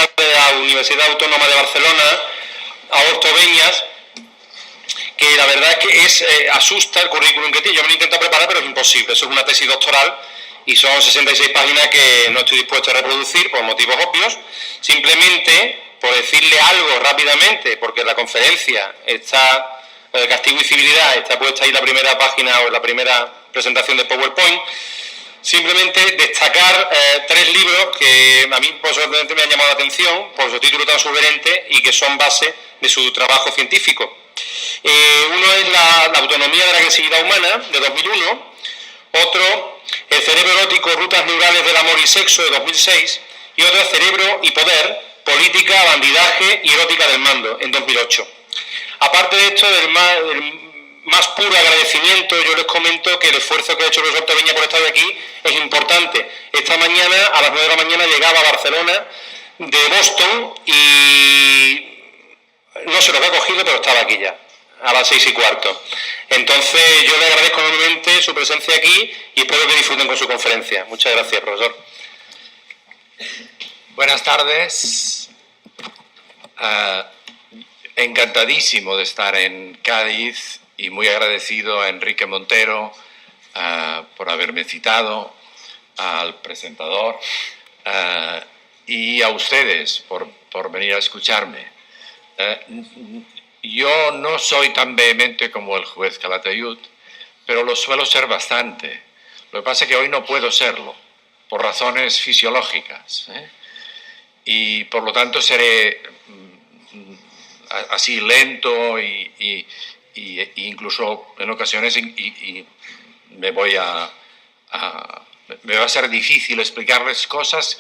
catedral de la Universidad Autónoma de Barcelona, Agosto Beñas, que la verdad es que asusta el currículum que tiene. Yo me lo intento preparar, pero es imposible. Eso es una tesis doctoral y son 66 páginas que no estoy dispuesto a reproducir por motivos obvios. Simplemente, por decirle algo rápidamente, porque la conferencia está, de castigo y civilidad, está puesta ahí la primera página o la primera presentación de PowerPoint. Simplemente destacar 3 libros que a mí personalmente me han llamado la atención por su título tan sugerente y que son base de su trabajo científico. Uno es la autonomía de la agresividad humana, de 2001. Otro, el cerebro erótico, rutas neurales del amor y sexo, de 2006. Y otro, cerebro y poder, política, bandidaje y erótica del mando, en 2008. Aparte de esto, del más puro agradecimiento, yo les comento que el esfuerzo que ha hecho el profesor Tobeña por estar aquí es importante. Esta mañana, a las 9 de la mañana, llegaba a Barcelona de Boston y no se lo había cogido, pero estaba aquí ya, a las 6:15. Entonces, yo le agradezco enormemente su presencia aquí y espero que disfruten con su conferencia. Muchas gracias, profesor. Buenas tardes. Encantadísimo de estar en Cádiz y muy agradecido a Enrique Montero por haberme citado, al presentador y a ustedes por venir a escucharme. Yo no soy tan vehemente como el juez Calatayud, pero lo suelo ser bastante. Lo que pasa es que hoy no puedo serlo, por razones fisiológicas, y por lo tanto seré así lento y incluso en ocasiones me va a ser difícil explicarles cosas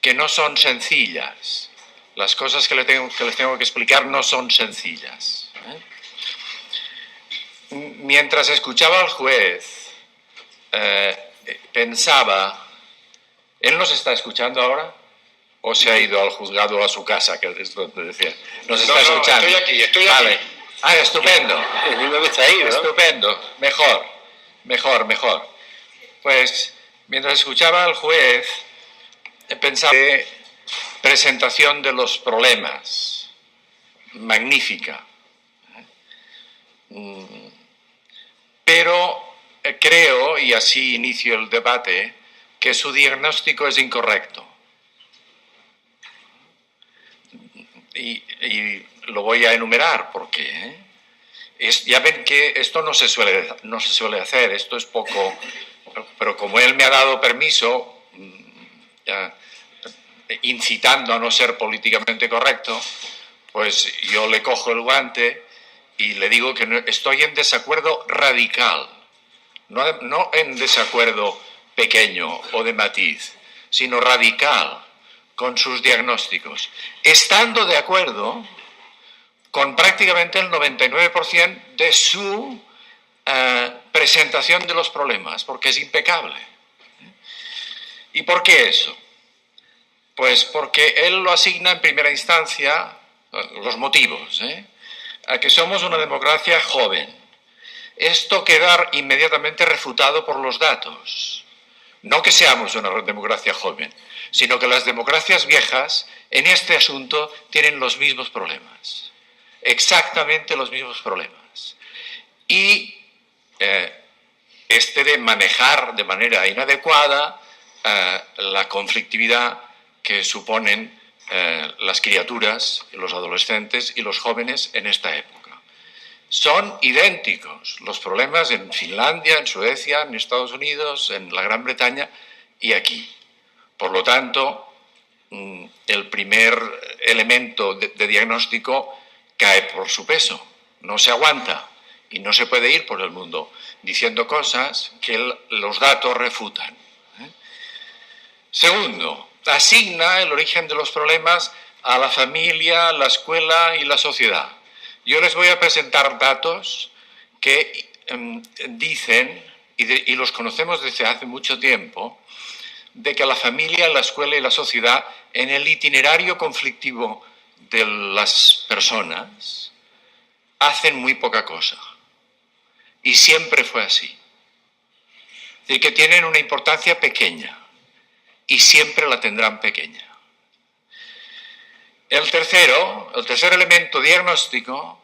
que no son sencillas. Las cosas que les tengo que explicar no son sencillas. Mientras escuchaba al juez, pensaba, ¿él nos está escuchando ahora? ¿O se ha ido al juzgado o a su casa? Que es lo que decía. ¿Nos está escuchando? Estoy vale. aquí. Estupendo. Está ahí, ¿no? Estupendo. Mejor. Pues, mientras escuchaba al juez, pensaba que presentación de los problemas. Magnífica. Pero creo, y así inicio el debate, que su diagnóstico es incorrecto. Y lo voy a enumerar porque ya ven que esto no se suele hacer, esto es poco, pero como él me ha dado permiso, incitando a no ser políticamente correcto, pues yo le cojo el guante y le digo que estoy en desacuerdo radical, no en desacuerdo pequeño o de matiz, sino radical con sus diagnósticos, estando de acuerdo con prácticamente el 99% de su presentación de los problemas, porque es impecable. ¿Y por qué eso? Pues porque él lo asigna en primera instancia, los motivos, a que somos una democracia joven. Esto queda inmediatamente refutado por los datos. No que seamos una democracia joven, sino que las democracias viejas en este asunto tienen los mismos problemas, exactamente los mismos problemas. Y de manejar de manera inadecuada la conflictividad que suponen las criaturas, los adolescentes y los jóvenes en esta época. Son idénticos los problemas en Finlandia, en Suecia, en Estados Unidos, en la Gran Bretaña y aquí. Por lo tanto, el primer elemento de diagnóstico cae por su peso, no se aguanta y no se puede ir por el mundo diciendo cosas que los datos refutan. Segundo, asigna el origen de los problemas a la familia, la escuela y la sociedad. Yo les voy a presentar datos que dicen, y los conocemos desde hace mucho tiempo, de que la familia, la escuela y la sociedad, en el itinerario conflictivo de las personas, hacen muy poca cosa. Y siempre fue así. Es decir, que tienen una importancia pequeña y siempre la tendrán pequeña. El tercer elemento diagnóstico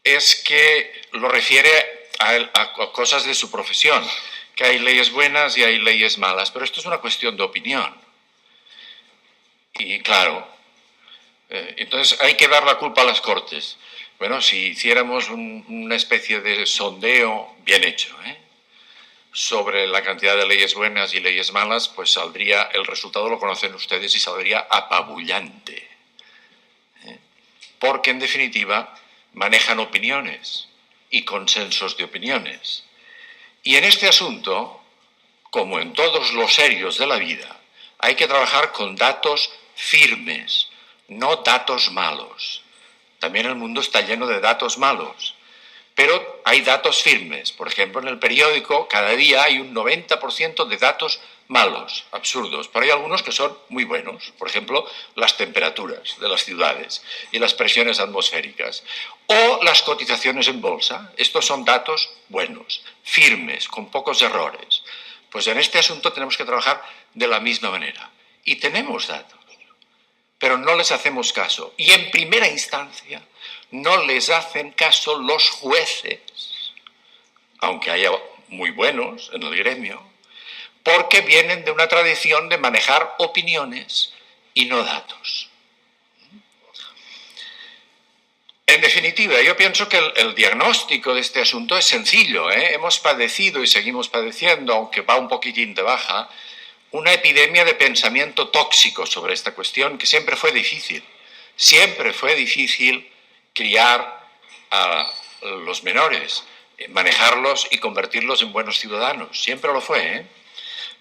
es que lo refiere a cosas de su profesión, que hay leyes buenas y hay leyes malas, pero esto es una cuestión de opinión. Y claro, entonces hay que dar la culpa a las Cortes. Bueno, si hiciéramos una especie de sondeo bien hecho, sobre la cantidad de leyes buenas y leyes malas, pues saldría, el resultado lo conocen ustedes y saldría apabullante. Porque en definitiva manejan opiniones y consensos de opiniones. Y en este asunto, como en todos los serios de la vida, hay que trabajar con datos firmes, no datos malos. También el mundo está lleno de datos malos, pero hay datos firmes. Por ejemplo, en el periódico cada día hay un 90% de datos malos, absurdos, pero hay algunos que son muy buenos. Por ejemplo, las temperaturas de las ciudades y las presiones atmosféricas o las cotizaciones en bolsa. Estos son datos buenos, firmes, con pocos errores. Pues en este asunto tenemos que trabajar de la misma manera. Y tenemos datos, pero no les hacemos caso. Y en primera instancia no les hacen caso los jueces, aunque haya muy buenos en el gremio, porque vienen de una tradición de manejar opiniones y no datos. En definitiva, yo pienso que el diagnóstico de este asunto es sencillo. Hemos padecido y seguimos padeciendo, aunque va un poquitín de baja, una epidemia de pensamiento tóxico sobre esta cuestión que siempre fue difícil. Siempre fue difícil criar a los menores, manejarlos y convertirlos en buenos ciudadanos. Siempre lo fue,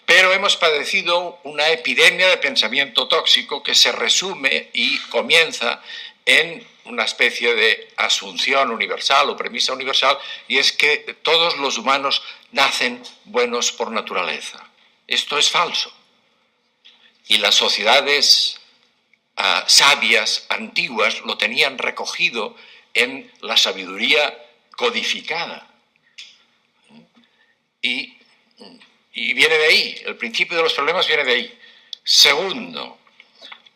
Pero hemos padecido una epidemia de pensamiento tóxico que se resume y comienza en una especie de asunción universal o premisa universal, y es que todos los humanos nacen buenos por naturaleza. Esto es falso. Y las sociedades sabias, antiguas, lo tenían recogido en la sabiduría codificada. Y viene de ahí, el principio de los problemas viene de ahí. Segundo,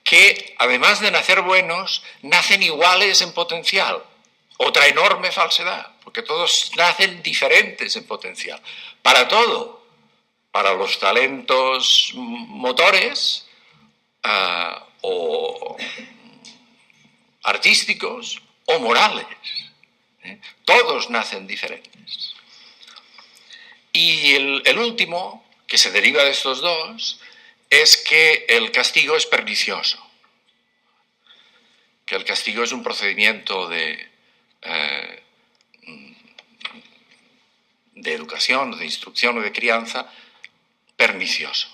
que además de nacer buenos, nacen iguales en potencial. Otra enorme falsedad, porque todos nacen diferentes en potencial. Para todo, para los talentos motores o artísticos o morales. Todos nacen diferentes. Y el último, que se deriva de estos dos, es que el castigo es pernicioso. Que el castigo es un procedimiento de educación, de instrucción o de crianza pernicioso.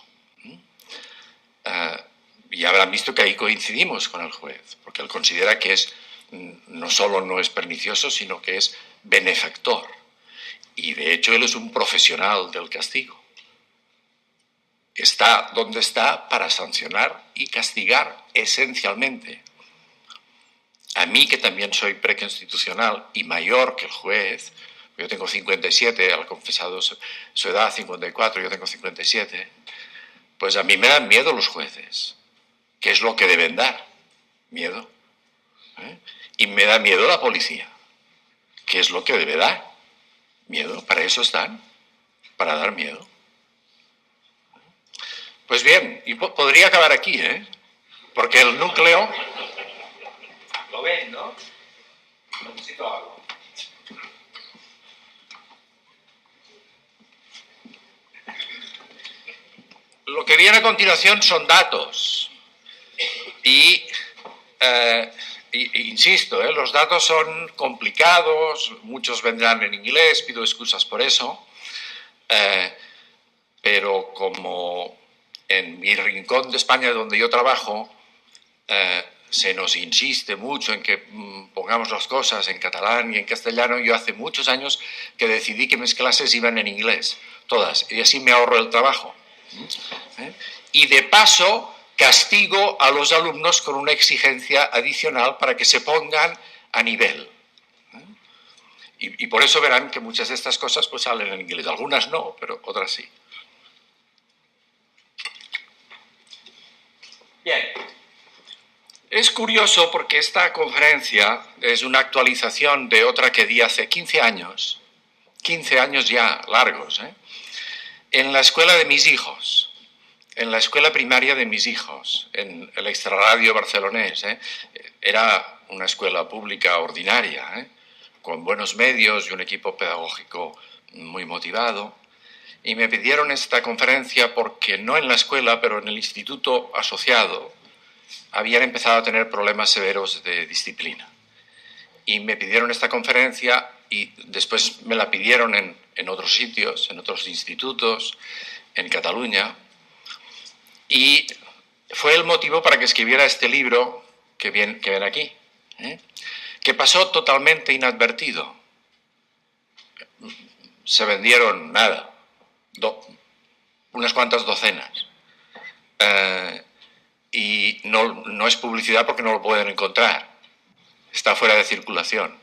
Y habrán visto que ahí coincidimos con el juez, porque él considera que no solo no es pernicioso, sino que es benefactor. Y de hecho él es un profesional del castigo. Está donde está para sancionar y castigar esencialmente. A mí, que también soy preconstitucional y mayor que el juez, yo tengo 57, él ha confesado su edad, 54, yo tengo 57, pues a mí me dan miedo los jueces. ¿Qué es lo que deben dar? Miedo. Y me da miedo la policía. ¿Qué es lo que debe dar? Miedo. Para eso están, para dar miedo. Pues bien, y podría acabar aquí, porque el núcleo... ¿Lo ven, no? Necesito algo. Lo que viene a continuación son datos. Y insisto, los datos son complicados, muchos vendrán en inglés, pido excusas por eso, pero como en mi rincón de España donde yo trabajo, se nos insiste mucho en que pongamos las cosas en catalán y en castellano, yo hace muchos años que decidí que mis clases iban en inglés, todas, y así me ahorro el trabajo. Y de paso castigo a los alumnos con una exigencia adicional para que se pongan a nivel. Y por eso verán que muchas de estas cosas pues salen en inglés. Algunas no, pero otras sí. Bien. Es curioso porque esta conferencia es una actualización de otra que di hace 15 años ya largos, en la escuela de mis hijos, en la escuela primaria de mis hijos, en el extrarradio barcelonés. Era una escuela pública ordinaria, con buenos medios y un equipo pedagógico muy motivado. Y me pidieron esta conferencia porque no en la escuela, pero en el instituto asociado, habían empezado a tener problemas severos de disciplina. Y me pidieron esta conferencia y después me la pidieron en otros sitios, en otros institutos, en Cataluña. Y fue el motivo para que escribiera este libro que ven aquí, que pasó totalmente inadvertido. Se vendieron nada, unas cuantas docenas. Y no es publicidad porque no lo pueden encontrar. Está fuera de circulación.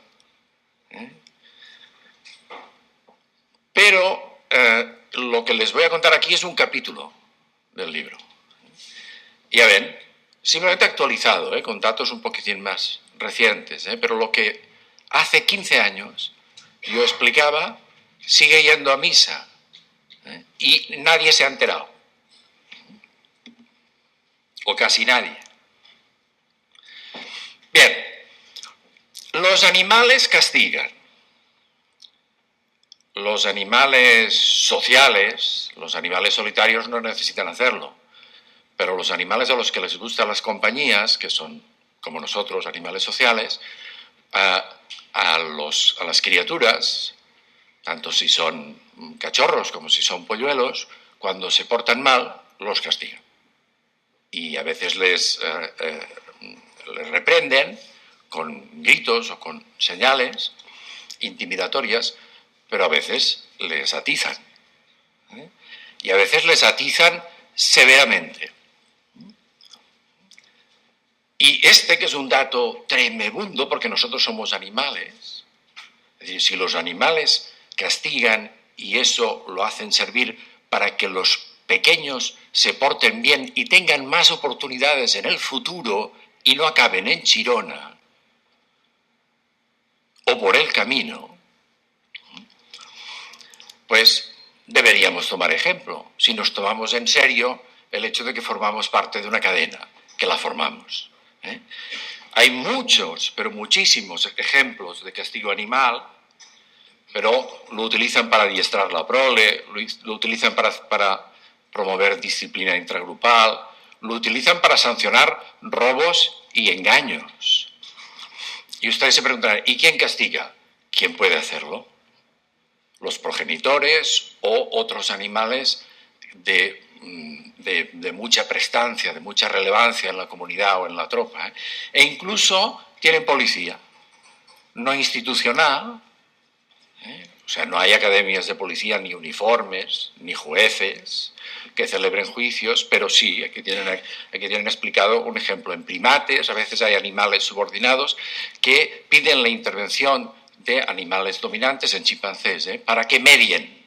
Pero lo que les voy a contar aquí es un capítulo del libro. Ya ven, simplemente actualizado, con datos un poquitín más recientes, pero lo que hace 15 años yo explicaba sigue yendo a misa, y nadie se ha enterado, o casi nadie. Bien, los animales castigan. Los animales sociales, los animales solitarios no necesitan hacerlo. Pero los animales a los que les gustan las compañías, que son, como nosotros, animales sociales, a las criaturas, tanto si son cachorros como si son polluelos, cuando se portan mal, los castigan. Y a veces les reprenden con gritos o con señales intimidatorias, pero a veces les atizan. Y a veces les atizan severamente. Y que es un dato tremebundo, porque nosotros somos animales. Es decir, si los animales castigan y eso lo hacen servir para que los pequeños se porten bien y tengan más oportunidades en el futuro y no acaben en Chirona o por el camino, pues deberíamos tomar ejemplo, si nos tomamos en serio el hecho de que formamos parte de una cadena, que la formamos. Hay muchos, pero muchísimos ejemplos de castigo animal, pero lo utilizan para adiestrar la prole, lo utilizan para promover disciplina intragrupal, lo utilizan para sancionar robos y engaños. Y ustedes se preguntarán, ¿y quién castiga? ¿Quién puede hacerlo? Los progenitores o otros animales de mucha prestancia, de mucha relevancia en la comunidad o en la tropa. E incluso tienen policía, no institucional, o sea, no hay academias de policía, ni uniformes, ni jueces que celebren juicios, pero sí, aquí tienen explicado un ejemplo. En primates, a veces hay animales subordinados que piden la intervención de animales dominantes, en chimpancés, para que medien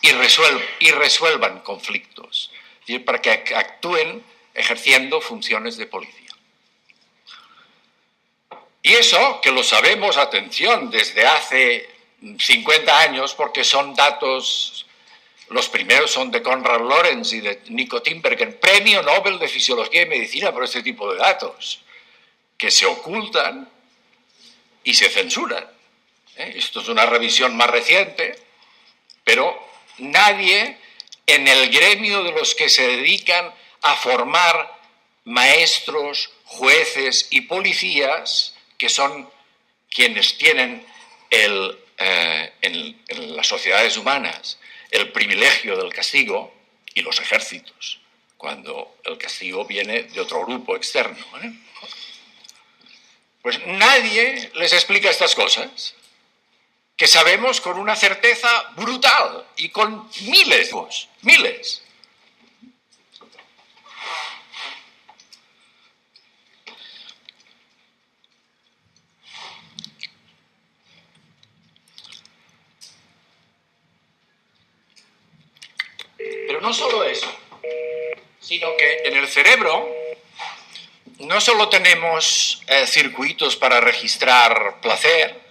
y resuelvan conflictos, es decir, para que actúen ejerciendo funciones de policía. Y eso, que lo sabemos, atención, desde hace 50 años, porque son datos, los primeros son de Konrad Lorenz y de Nico Tinbergen, Premio Nobel de Fisiología y Medicina por este tipo de datos, que se ocultan y se censuran. Esto es una revisión más reciente, pero nadie en el gremio de los que se dedican a formar maestros, jueces y policías, que son quienes tienen en las sociedades humanas el privilegio del castigo, y los ejércitos, cuando el castigo viene de otro grupo externo. Pues nadie les explica estas cosas, que sabemos con una certeza brutal y con miles. Pero no solo eso, sino que en el cerebro no solo tenemos circuitos para registrar placer,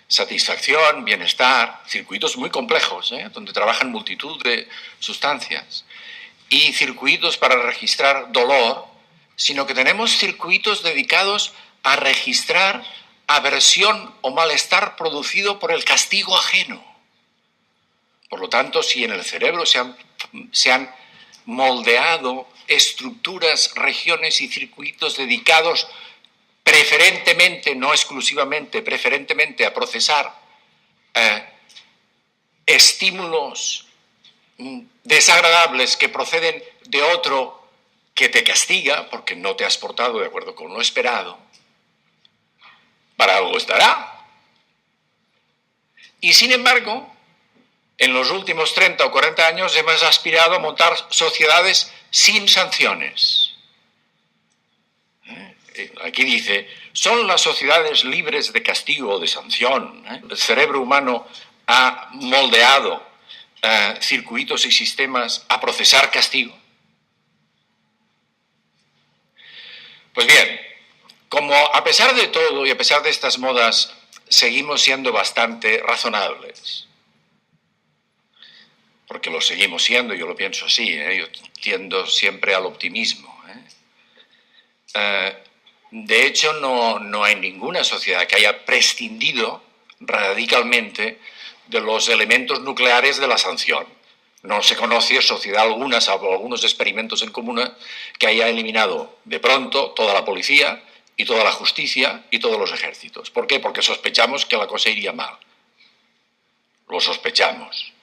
satisfacción, bienestar, circuitos muy complejos, donde trabajan multitud de sustancias, y circuitos para registrar dolor, sino que tenemos circuitos dedicados a registrar aversión o malestar producido por el castigo ajeno. Por lo tanto, si en el cerebro se han moldeado estructuras, regiones y circuitos dedicados preferentemente, no exclusivamente, preferentemente a procesar estímulos desagradables que proceden de otro que te castiga porque no te has portado de acuerdo con lo esperado, para algo estará. Y sin embargo, en los últimos 30 o 40 años hemos aspirado a montar sociedades sin sanciones. Aquí dice, son las sociedades libres de castigo o de sanción. El cerebro humano ha moldeado circuitos y sistemas a procesar castigo. Pues bien, como a pesar de todo y a pesar de estas modas seguimos siendo bastante razonables, porque lo seguimos siendo, yo lo pienso así, yo tiendo siempre al optimismo. De hecho, no hay ninguna sociedad que haya prescindido radicalmente de los elementos nucleares de la sanción. No se conoce sociedad alguna, salvo algunos experimentos en común, que haya eliminado de pronto toda la policía y toda la justicia y todos los ejércitos. ¿Por qué? Porque sospechamos que la cosa iría mal. Lo sospechamos.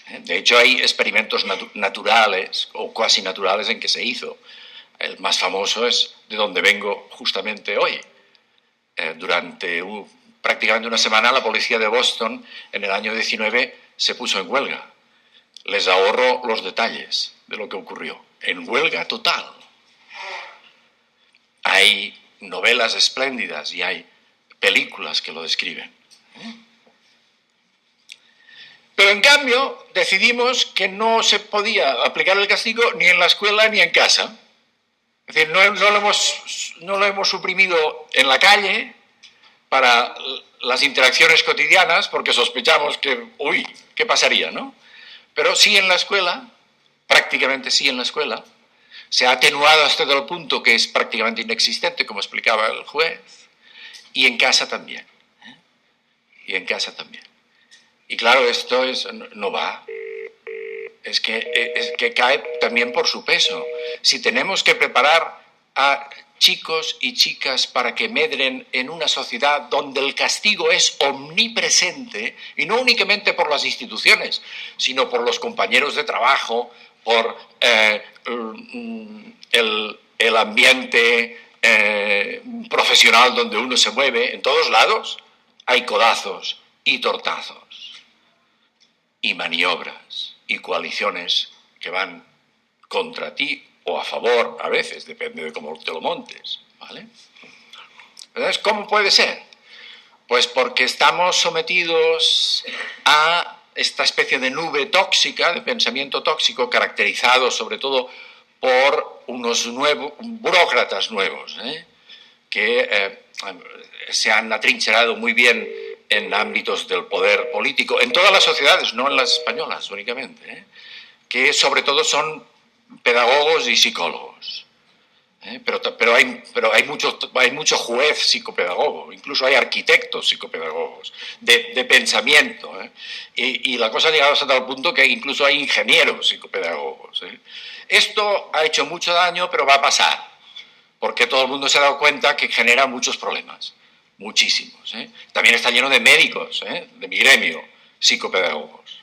De hecho, hay experimentos naturales o cuasi naturales en que se hizo. El más famoso es de donde vengo justamente hoy. Durante prácticamente una semana la policía de Boston en el año 19 se puso en huelga. Les ahorro los detalles de lo que ocurrió. En huelga total. Hay novelas espléndidas y hay películas que lo describen. Pero en cambio decidimos que no se podía aplicar el castigo ni en la escuela ni en casa. Es decir, no lo hemos suprimido en la calle para las interacciones cotidianas porque sospechamos que, ¿qué pasaría, no? Pero sí en la escuela, prácticamente sí en la escuela, se ha atenuado hasta el punto que es prácticamente inexistente, como explicaba el juez, y en casa también. Y en casa también. Y claro, esto no va. Es que cae también por su peso. Si tenemos que preparar a chicos y chicas para que medren en una sociedad donde el castigo es omnipresente, y no únicamente por las instituciones, sino por los compañeros de trabajo, por el ambiente profesional donde uno se mueve, en todos lados hay codazos y tortazos, y maniobras, y coaliciones que van contra ti o a favor, a veces, depende de cómo te lo montes, ¿vale? Entonces, ¿cómo puede ser? Pues porque estamos sometidos a esta especie de nube tóxica, de pensamiento tóxico, caracterizado sobre todo por unos burócratas nuevos, que se han atrincherado muy bien en ámbitos del poder político, en todas las sociedades, no en las españolas únicamente, que sobre todo son pedagogos y psicólogos. Pero hay mucho juez psicopedagogo, incluso hay arquitectos psicopedagogos de pensamiento. Y la cosa ha llegado hasta tal punto que incluso hay ingenieros psicopedagogos. Esto ha hecho mucho daño, pero va a pasar, porque todo el mundo se ha dado cuenta que genera muchos problemas. Muchísimos. También está lleno de médicos, de mi gremio, psicopedagogos,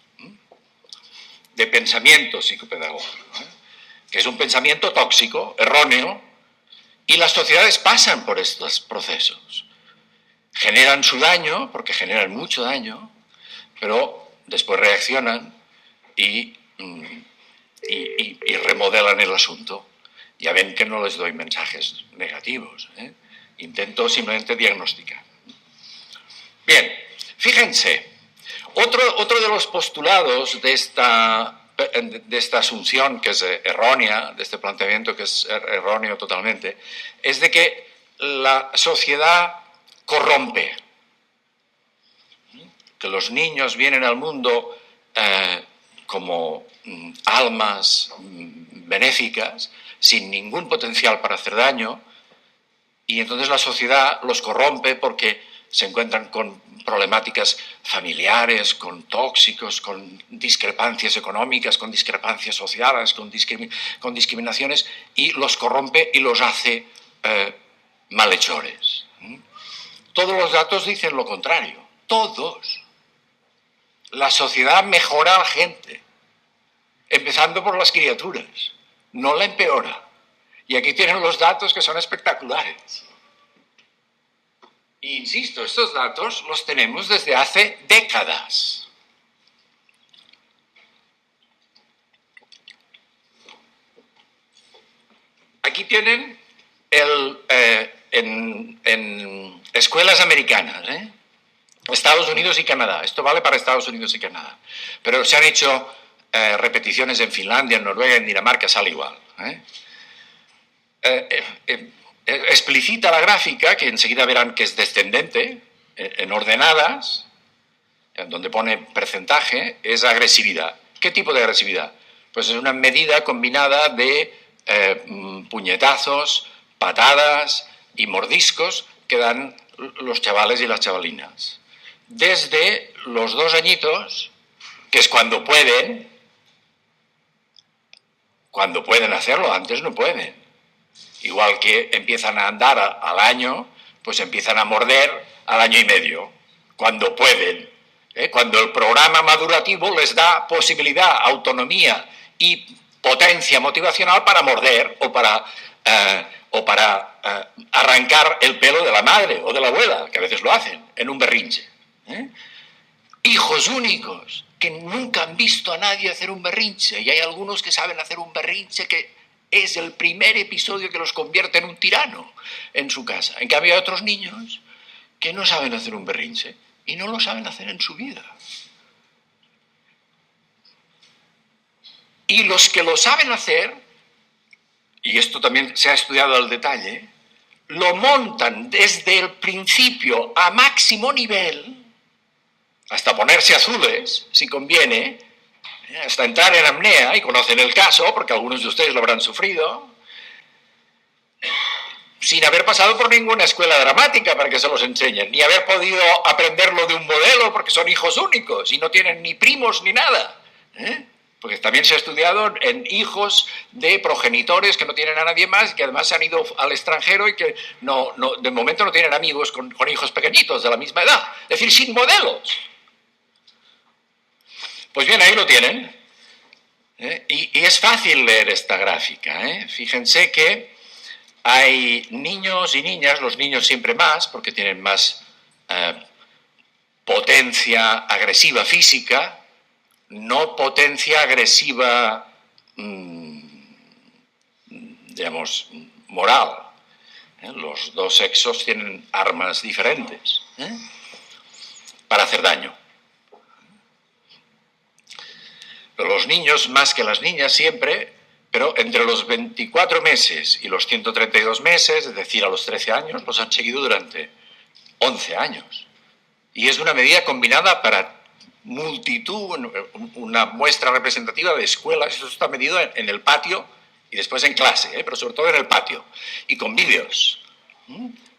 de pensamiento psicopedagógico, que es un pensamiento tóxico, erróneo, y las sociedades pasan por estos procesos. Generan su daño, porque generan mucho daño, pero después reaccionan y remodelan el asunto. Ya ven que no les doy mensajes negativos, intento simplemente diagnosticar. Bien, fíjense, otro de los postulados de esta de esta asunción que es errónea, de este planteamiento que es erróneo totalmente, es de que la sociedad corrompe, que los niños vienen al mundo como almas benéficas, sin ningún potencial para hacer daño, y entonces la sociedad los corrompe porque se encuentran con problemáticas familiares, con tóxicos, con discrepancias económicas, con discrepancias sociales, con discriminaciones, y los corrompe y los hace malhechores. Todos los datos dicen lo contrario, todos. La sociedad mejora a la gente, empezando por las criaturas, no la empeora. Y aquí tienen los datos que son espectaculares. E insisto, estos datos los tenemos desde hace décadas. Aquí tienen en escuelas americanas, Estados Unidos y Canadá. Esto vale para Estados Unidos y Canadá. Pero se han hecho repeticiones en Finlandia, en Noruega, en Dinamarca, sale igual. Explicita la gráfica, que enseguida verán que es descendente, en ordenadas, donde pone porcentaje, es agresividad. ¿Qué tipo de agresividad? Pues es una medida combinada de puñetazos, patadas y mordiscos que dan los chavales y las chavalinas. Desde los 2 añitos, que es cuando pueden hacerlo, antes no pueden. Igual que empiezan a andar al año, pues empiezan a morder al año y medio, cuando pueden. Cuando el programa madurativo les da posibilidad, autonomía y potencia motivacional para morder o para arrancar el pelo de la madre o de la abuela, que a veces lo hacen, en un berrinche. Hijos únicos, que nunca han visto a nadie hacer un berrinche, y hay algunos que saben hacer un berrinche que es el primer episodio que los convierte en un tirano en su casa. En cambio hay otros niños que no saben hacer un berrinche y no lo saben hacer en su vida. Y los que lo saben hacer, y esto también se ha estudiado al detalle, lo montan desde el principio a máximo nivel, hasta ponerse azules, si conviene, hasta entrar en apnea, y conocen el caso, porque algunos de ustedes lo habrán sufrido, sin haber pasado por ninguna escuela dramática para que se los enseñen, ni haber podido aprenderlo de un modelo, porque son hijos únicos, y no tienen ni primos ni nada. Porque también se ha estudiado en hijos de progenitores que no tienen a nadie más, y que además se han ido al extranjero y que de momento no tienen amigos con hijos pequeñitos de la misma edad. Es decir, sin modelos. Pues bien, ahí lo tienen. Y es fácil leer esta gráfica. Fíjense que hay niños y niñas, los niños siempre más, porque tienen más potencia agresiva física, no potencia agresiva, digamos, moral. Los dos sexos tienen armas diferentes para hacer daño. Pero los niños, más que las niñas siempre, pero entre los 24 meses y los 132 meses, es decir, a los 13 años, los han seguido durante 11 años. Y es una medida combinada para multitud, una muestra representativa de escuelas. Eso está medido en el patio y después en clase, pero sobre todo en el patio, y con vídeos,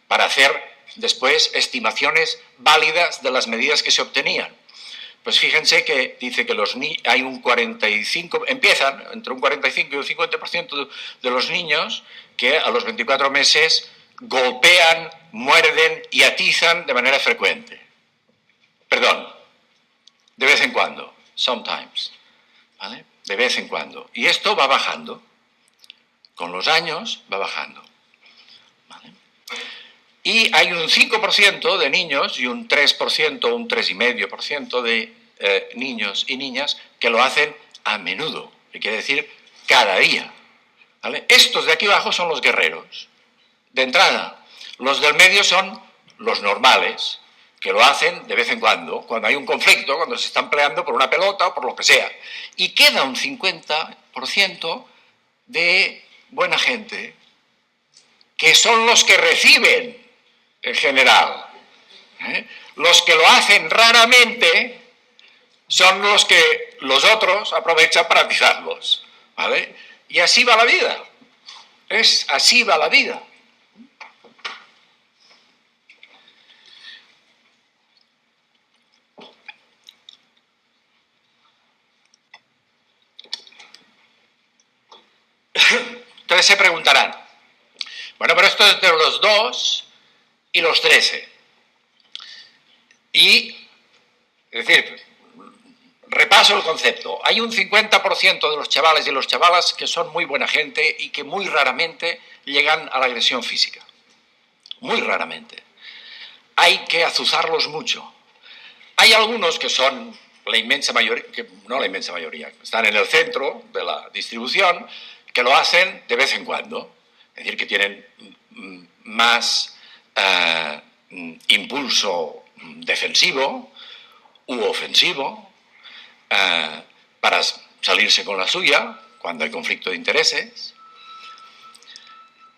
para hacer después estimaciones válidas de las medidas que se obtenían. Pues fíjense que dice que hay un 45, empiezan entre un 45 y un 50% de los niños que a los 24 meses golpean, muerden y atizan de manera frecuente. Perdón, de vez en cuando, sometimes, ¿vale? De vez en cuando. Y esto va bajando, con los años va bajando, ¿vale? Y hay un 5% de niños y un 3%, un 3,5% de niños y niñas que lo hacen a menudo, que quiere decir cada día, ¿vale? Estos de aquí abajo son los guerreros. De entrada, los del medio son los normales, que lo hacen de vez en cuando hay un conflicto, cuando se están peleando por una pelota o por lo que sea. Y queda un 50% de buena gente, que son los que reciben en general. Los que lo hacen raramente son los que los otros aprovechan para atizarlos, ¿vale? Y así va la vida. Así va la vida. Entonces se preguntarán, bueno, pero esto es de los 2 y los 13. Y, es decir, repaso el concepto. Hay un 50% de los chavales y las chavalas que son muy buena gente y que muy raramente llegan a la agresión física. Muy raramente. Hay que azuzarlos mucho. Hay algunos que son la inmensa mayoría, no la inmensa mayoría, están en el centro de la distribución, que lo hacen de vez en cuando. Es decir, que tienen más impulso defensivo u ofensivo para salirse con la suya cuando hay conflicto de intereses,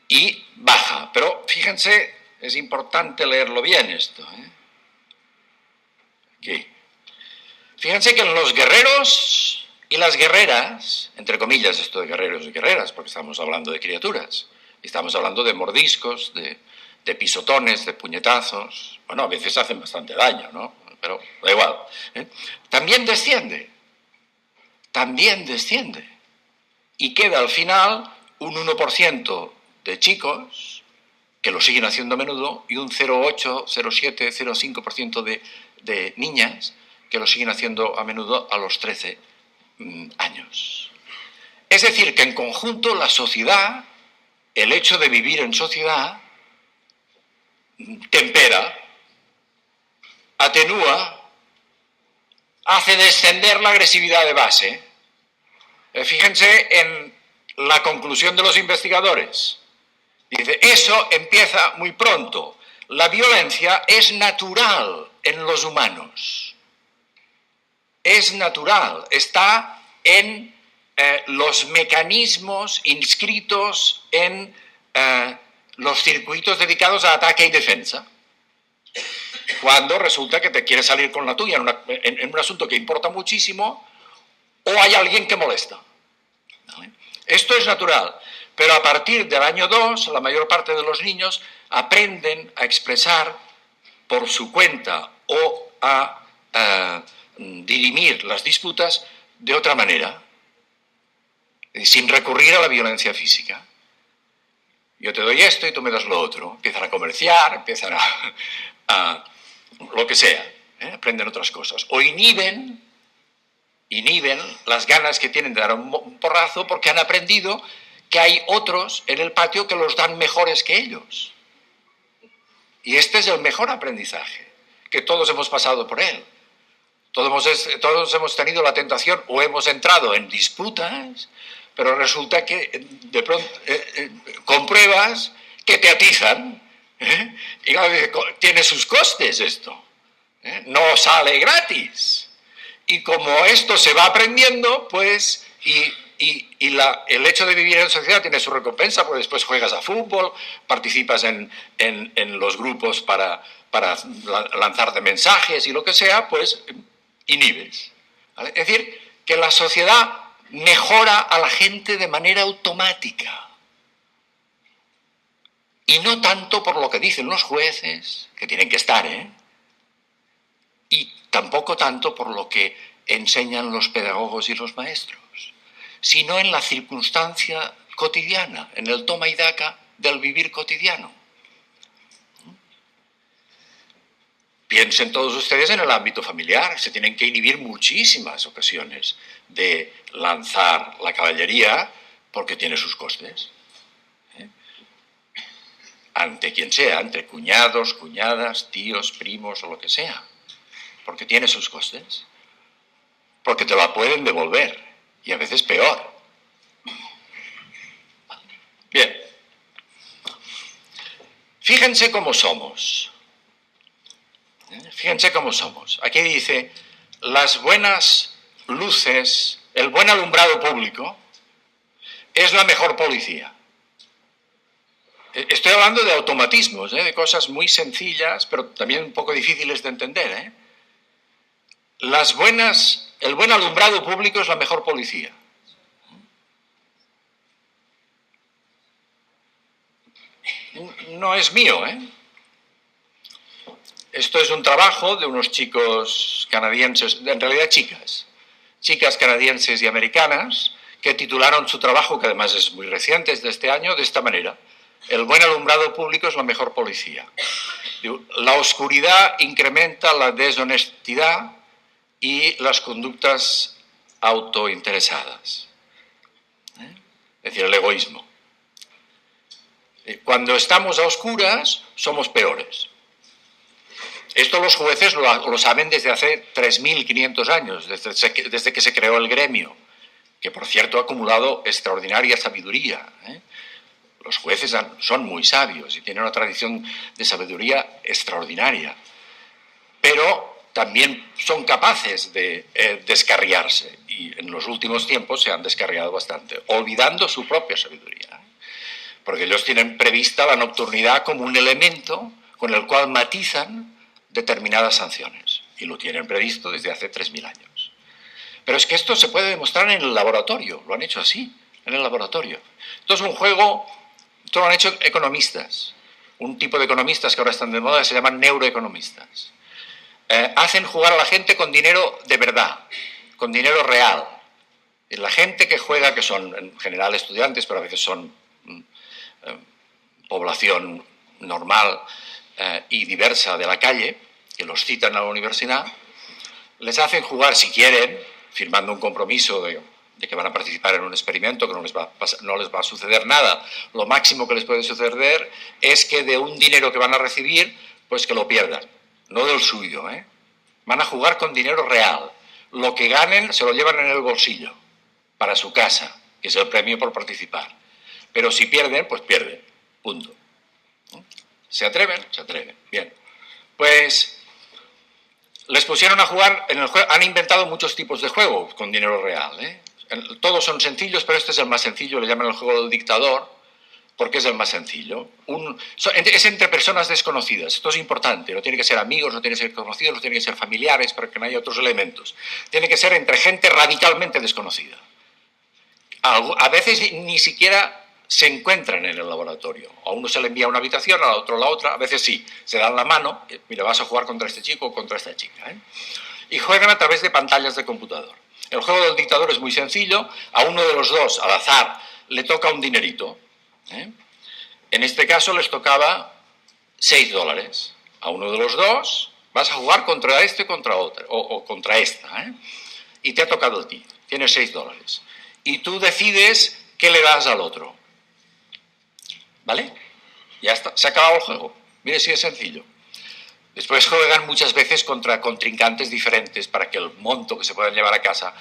y baja. Pero fíjense, es importante leerlo bien esto. Aquí. Fíjense que en los guerreros y las guerreras, entre comillas esto de guerreros y guerreras, porque estamos hablando de criaturas, estamos hablando de mordiscos, de pisotones, de puñetazos, bueno, a veces hacen bastante daño, ¿no? Pero da igual. También desciende. Y queda al final un 1% de chicos que lo siguen haciendo a menudo y un 0,8, 0,7, 0,5% de niñas que lo siguen haciendo a menudo a los 13 años. Es decir, que en conjunto la sociedad, el hecho de vivir en sociedad, tempera, atenúa, hace descender la agresividad de base. Fíjense en la conclusión de los investigadores. Dice, eso empieza muy pronto. La violencia es natural en los humanos. Es natural, está en los mecanismos inscritos en los circuitos dedicados a ataque y defensa. Cuando resulta que te quieres salir con la tuya en un asunto que importa muchísimo, o hay alguien que molesta. ¿Vale? Esto es natural, pero a partir del año 2, la mayor parte de los niños aprenden a expresar por su cuenta o a dirimir las disputas de otra manera, sin recurrir a la violencia física. Yo te doy esto y tú me das lo otro. Empiezan a comerciar, empiezan a lo que sea, aprenden otras cosas. O inhiben las ganas que tienen de dar un porrazo porque han aprendido que hay otros en el patio que los dan mejores que ellos. Y este es el mejor aprendizaje, que todos hemos pasado por él. Todos hemos tenido la tentación o hemos entrado en disputas, pero resulta que de pronto compruebas que te atizan. Y tiene sus costes esto. No sale gratis. Y como esto se va aprendiendo, pues, el hecho de vivir en sociedad tiene su recompensa, porque después juegas a fútbol, participas en los grupos para lanzarte mensajes y lo que sea, pues inhibes. ¿Vale? Es decir, que la sociedad mejora a la gente de manera automática. Y no tanto por lo que dicen los jueces, que tienen que estar, y tampoco tanto por lo que enseñan los pedagogos y los maestros, sino en la circunstancia cotidiana, en el toma y daca del vivir cotidiano. Piensen todos ustedes en el ámbito familiar, se tienen que inhibir muchísimas ocasiones de lanzar la caballería porque tiene sus costes. Ante quien sea, entre cuñados, cuñadas, tíos, primos o lo que sea, porque tiene sus costes, porque te la pueden devolver, y a veces peor. Bien, fíjense cómo somos. Fíjense cómo somos. Aquí dice, las buenas luces, el buen alumbrado público es la mejor policía. Estoy hablando de automatismos, de cosas muy sencillas, pero también un poco difíciles de entender. El buen alumbrado público es la mejor policía. No es mío, Esto es un trabajo de unos chicos canadienses, en realidad chicas canadienses y americanas, que titularon su trabajo, que además es muy reciente, es de este año, de esta manera. El buen alumbrado público es la mejor policía. La oscuridad incrementa la deshonestidad y las conductas autointeresadas. Es decir, el egoísmo. Cuando estamos a oscuras, somos peores. Esto los jueces lo saben desde hace 3.500 años, desde que se creó el gremio, que por cierto ha acumulado extraordinaria sabiduría. Los jueces son muy sabios y tienen una tradición de sabiduría extraordinaria, pero también son capaces de descarriarse, y en los últimos tiempos se han descarriado bastante, olvidando su propia sabiduría, porque ellos tienen prevista la nocturnidad como un elemento con el cual matizan determinadas sanciones, y lo tienen previsto desde hace 3.000 años. Pero es que esto se puede demostrar en el laboratorio, lo han hecho así, en el laboratorio. Esto es un juego, esto lo han hecho economistas, un tipo de economistas que ahora están de moda, se llaman neuroeconomistas. Hacen jugar a la gente con dinero de verdad, con dinero real. Y la gente que juega, que son en general estudiantes, pero a veces son población normal y diversa de la calle, que los citan a la universidad, les hacen jugar, si quieren, firmando un compromiso de que van a participar en un experimento, que no les va a suceder nada. Lo máximo que les puede suceder es que de un dinero que van a recibir, pues que lo pierdan, no del suyo. Van a jugar con dinero real. Lo que ganen se lo llevan en el bolsillo, para su casa, que es el premio por participar. Pero si pierden, pues pierden. Punto. ¿Se atreven? Se atreven. Bien. Pues les pusieron a jugar en el juego. Han inventado muchos tipos de juegos con dinero real. Todos son sencillos, pero este es el más sencillo. Le llaman el juego del dictador, porque es el más sencillo. Es entre personas desconocidas. Esto es importante. No tiene que ser amigos, no tiene que ser conocidos, no tiene que ser familiares, para que no haya otros elementos. Tiene que ser entre gente radicalmente desconocida. A veces ni siquiera se encuentran en el laboratorio. A uno se le envía una habitación, a otro la otra. A veces sí, se dan la mano. Mira, vas a jugar contra este chico o contra esta chica. Y juegan a través de pantallas de computador. El juego del dictador es muy sencillo. A uno de los dos, al azar, le toca un dinerito. En este caso les tocaba $6. A uno de los dos vas a jugar contra este contra otra, o contra esta. Y te ha tocado a ti. Tienes $6. Y tú decides qué le das al otro. ¿Vale? Ya está, se ha acabado el juego. Mire si es sencillo. Después juegan muchas veces contra contrincantes diferentes para que el monto que se puedan llevar a casa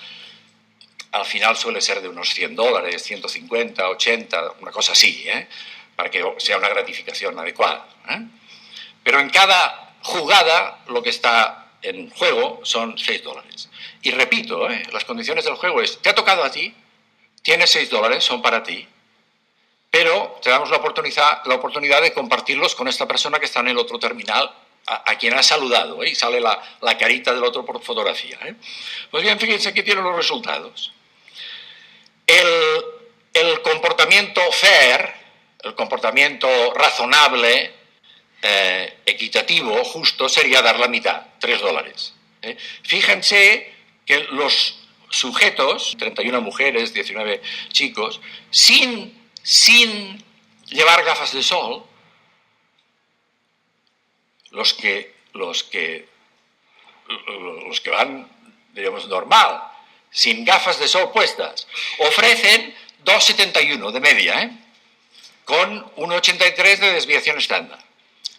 al final suele ser de unos $100, 150, 80, una cosa así, para que sea una gratificación adecuada. Pero en cada jugada lo que está en juego son $6. Y repito, las condiciones del juego es, te ha tocado a ti, tienes $6, son para ti, pero te damos la oportunidad de compartirlos con esta persona que está en el otro terminal, a quien has saludado, y sale la carita del otro por fotografía. Pues bien, fíjense aquí tienen los resultados. El comportamiento fair, el comportamiento razonable, equitativo, justo, sería dar la mitad, $3. Fíjense que los sujetos, 31 mujeres, 19 chicos, sin llevar gafas de sol, los que van, digamos, normal, sin gafas de sol puestas, ofrecen 2,71 de media, con un 83 de desviación estándar.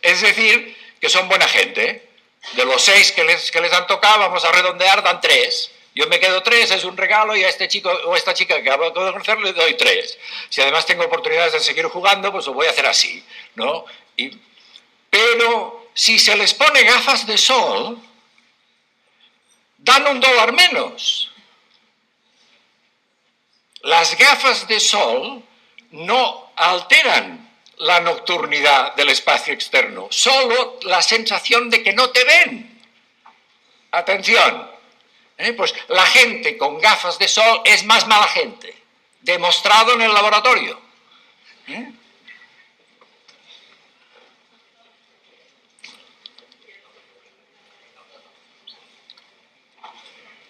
Es decir, que son buena gente. De los 6 que les han tocado, vamos a redondear, dan 3. Yo me quedo 3, es un regalo, y a este chico o esta chica que acabo de conocer le doy 3. Si además tengo oportunidades de seguir jugando, pues lo voy a hacer así, ¿no? Pero si se les pone gafas de sol, dan $1 menos. Las gafas de sol no alteran la nocturnidad del espacio externo, solo la sensación de que no te ven. Atención, pues la gente con gafas de sol es más mala gente, demostrado en el laboratorio.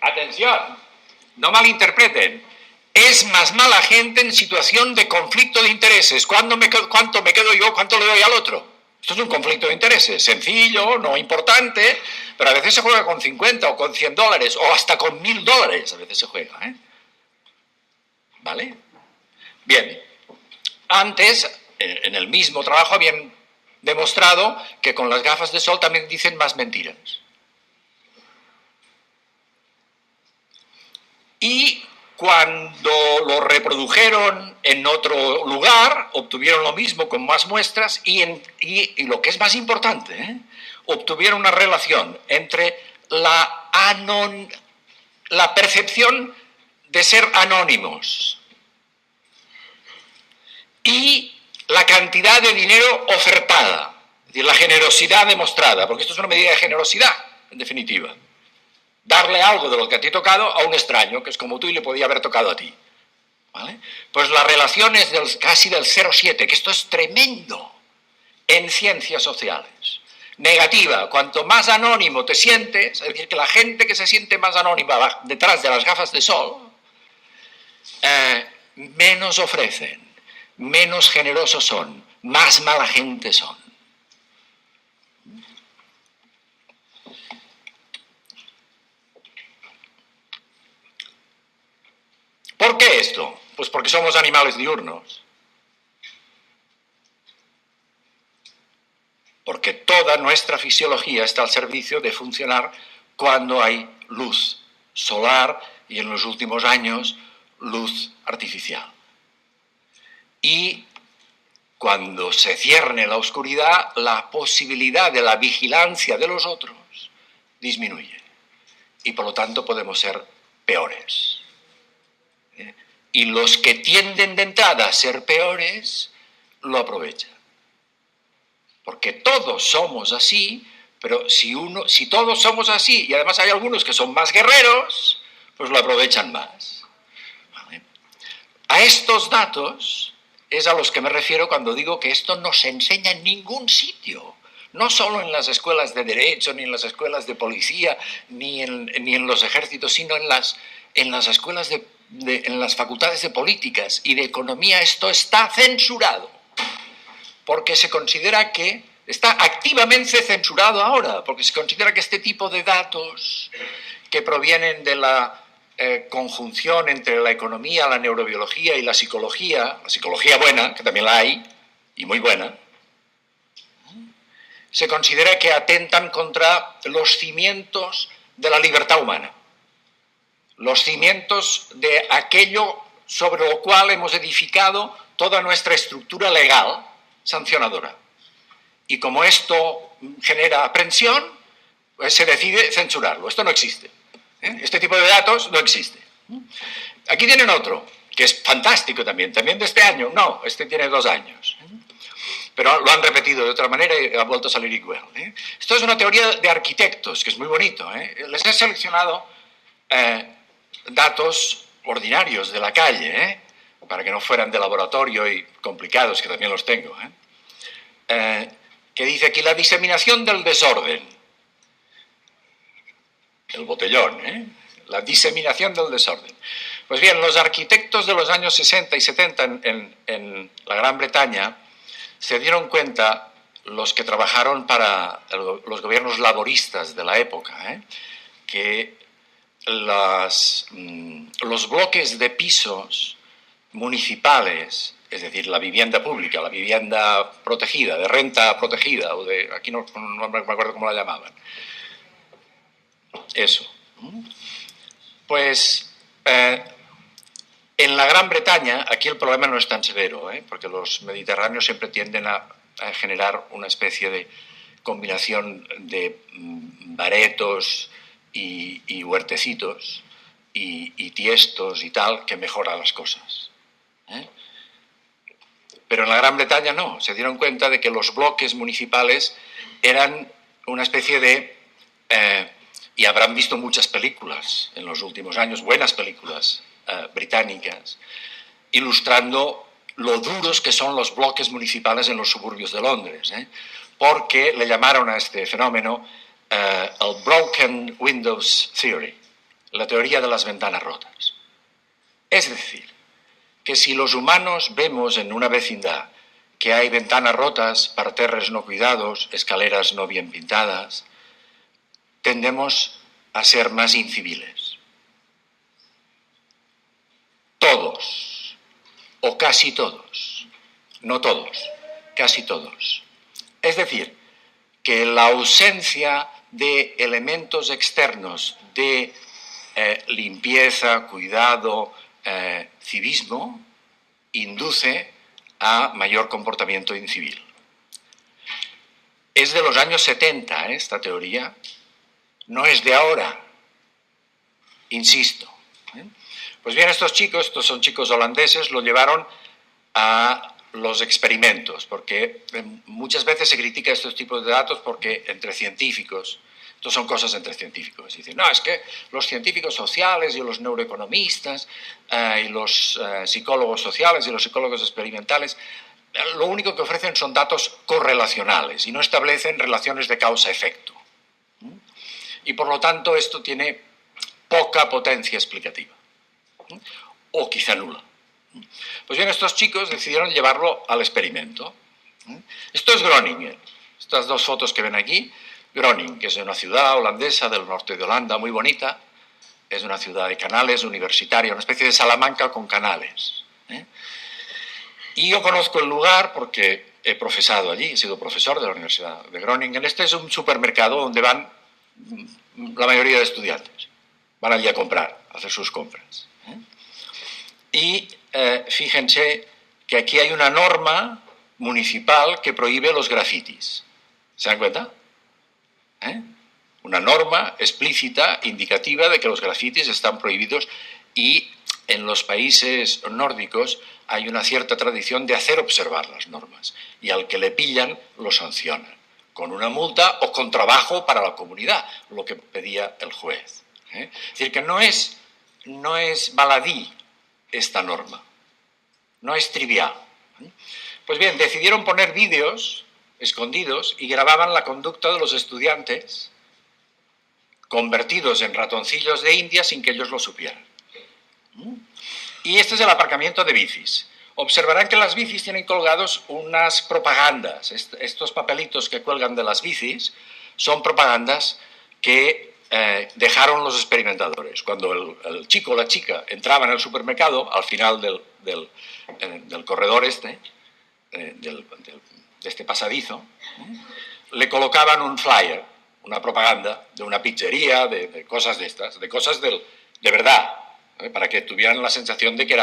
Atención, no malinterpreten. Es más mala gente en situación de conflicto de intereses. ¿Cuánto me quedo yo? ¿Cuánto le doy al otro? Esto es un conflicto de intereses, sencillo, no importante, pero a veces se juega con 50 o con $100 o hasta con $1000, a veces se juega. ¿Vale? Bien, antes, en el mismo trabajo, habían demostrado que con las gafas de sol también dicen más mentiras. Y cuando lo reprodujeron en otro lugar, obtuvieron lo mismo con más muestras y lo que es más importante, obtuvieron una relación entre la percepción de ser anónimos y la cantidad de dinero ofertada, es decir, la generosidad demostrada, porque esto es una medida de generosidad, en definitiva. Darle algo de lo que a ti ha tocado a un extraño, que es como tú y le podía haber tocado a ti. ¿Vale? Pues la relación es casi del 0,7, que esto es tremendo en ciencias sociales. Negativa, cuanto más anónimo te sientes, es decir, que la gente que se siente más anónima detrás de las gafas de sol, menos ofrecen, menos generosos son, más mala gente son. ¿Por qué esto? Pues porque somos animales diurnos. Porque toda nuestra fisiología está al servicio de funcionar cuando hay luz solar y en los últimos años luz artificial. Y cuando se cierne la oscuridad, la posibilidad de la vigilancia de los otros disminuye. Y por lo tanto podemos ser peores. Y los que tienden de entrada a ser peores, lo aprovechan. Porque todos somos así, pero si todos somos así, y además hay algunos que son más guerreros, pues lo aprovechan más. ¿Vale? A estos datos es a los que me refiero cuando digo que esto no se enseña en ningún sitio. No solo en las escuelas de derecho, ni en las escuelas de policía, ni en los ejércitos, sino en las escuelas en las facultades de políticas y de economía. Esto está censurado, porque se considera que está activamente censurado ahora, porque se considera que este tipo de datos que provienen de la conjunción entre la economía, la neurobiología y la psicología buena, que también la hay, y muy buena, se considera que atentan contra los cimientos de la libertad humana, los cimientos de aquello sobre lo cual hemos edificado toda nuestra estructura legal sancionadora. Y como esto genera aprensión, pues se decide censurarlo. Esto no existe. Este tipo de datos no existe. Aquí tienen otro, que es fantástico también de este año. No, este tiene 2 años. Pero lo han repetido de otra manera y ha vuelto a salir igual. Esto es una teoría de arquitectos, que es muy bonito. Les he seleccionado datos ordinarios de la calle, para que no fueran de laboratorio y complicados, que también los tengo. Que dice aquí la diseminación del desorden. El botellón, la diseminación del desorden. Pues bien, los arquitectos de los años 60 y 70 en la Gran Bretaña se dieron cuenta, los que trabajaron para los gobiernos laboristas de la época, que los bloques de pisos municipales, es decir, la vivienda pública, la vivienda protegida, de renta protegida, o de, aquí no me acuerdo cómo la llamaban, eso. Pues en la Gran Bretaña, aquí el problema no es tan severo, porque los mediterráneos siempre tienden a generar una especie de combinación de baretos y huertecitos y tiestos y tal que mejora las cosas. Pero en la Gran Bretaña no, se dieron cuenta de que los bloques municipales eran una especie de... y habrán visto muchas películas en los últimos años, buenas películas británicas, ilustrando lo duros que son los bloques municipales en los suburbios de Londres, porque le llamaron a este fenómeno el Broken Windows Theory, la teoría de las ventanas rotas. Es decir, que si los humanos vemos en una vecindad que hay ventanas rotas, parterres no cuidados, escaleras no bien pintadas, tendemos a ser más inciviles. Todos, o casi todos, no todos, casi todos. Es decir, que la ausencia de elementos externos de limpieza, cuidado, civismo, induce a mayor comportamiento incivil. Es de los años 70, esta teoría, no es de ahora, insisto. Pues bien, estos son chicos holandeses, lo llevaron a los experimentos, porque muchas veces se critica estos tipos de datos porque entre científicos, esto son cosas entre científicos, dicen, no, es que los científicos sociales y los neuroeconomistas y los psicólogos sociales y los psicólogos experimentales lo único que ofrecen son datos correlacionales y no establecen relaciones de causa-efecto. Y por lo tanto esto tiene poca potencia explicativa, o quizá nula. Pues bien, estos chicos decidieron llevarlo al experimento. Esto es Groningen. Estas dos fotos que ven aquí, Groningen, que es una ciudad holandesa del norte de Holanda, muy bonita. Es una ciudad de canales, universitaria, una especie de Salamanca con canales. Y yo conozco el lugar porque he profesado allí, he sido profesor de la Universidad de Groningen. Este es un supermercado donde van la mayoría de estudiantes. Van allí a comprar, a hacer sus compras. Y fíjense que aquí hay una norma municipal que prohíbe los grafitis. ¿Se dan cuenta? Una norma explícita, indicativa de que los grafitis están prohibidos y en los países nórdicos hay una cierta tradición de hacer observar las normas y al que le pillan lo sancionan con una multa o con trabajo para la comunidad, lo que pedía el juez. Es decir, que no es baladí esta norma, no es trivial. Pues bien, decidieron poner vídeos escondidos y grababan la conducta de los estudiantes convertidos en ratoncillos de India sin que ellos lo supieran. Y este es el aparcamiento de bicis. Observarán que las bicis tienen colgados unas propagandas. Estos papelitos que cuelgan de las bicis son propagandas que dejaron los experimentadores. Cuando el chico o la chica entraban en el supermercado, al final del corredor de este pasadizo, le colocaban un flyer, una propaganda de una pizzería, de cosas de estas, de cosas de verdad, para que tuvieran la sensación de que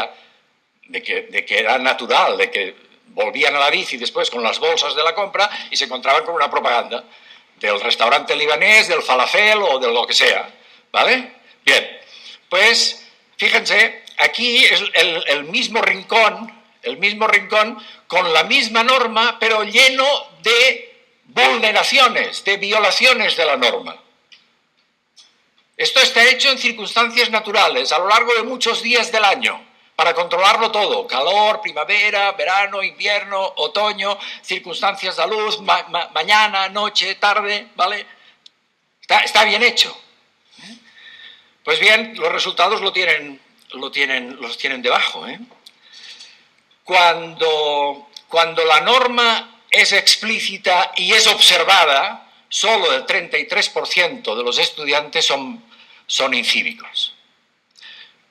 era natural, de que volvían a la bici después con las bolsas de la compra y se encontraban con una propaganda del restaurante libanés, del falafel o de lo que sea, ¿vale? Bien, pues fíjense, aquí es el mismo rincón con la misma norma, pero lleno de vulneraciones, de violaciones de la norma. Esto está hecho en circunstancias naturales, a lo largo de muchos días del año, para controlarlo todo, calor, primavera, verano, invierno, otoño, circunstancias de luz, mañana, noche, tarde, ¿vale? Está bien hecho. Pues bien, los resultados los tienen debajo. Cuando la norma es explícita y es observada, solo el 33% de los estudiantes son incívicos.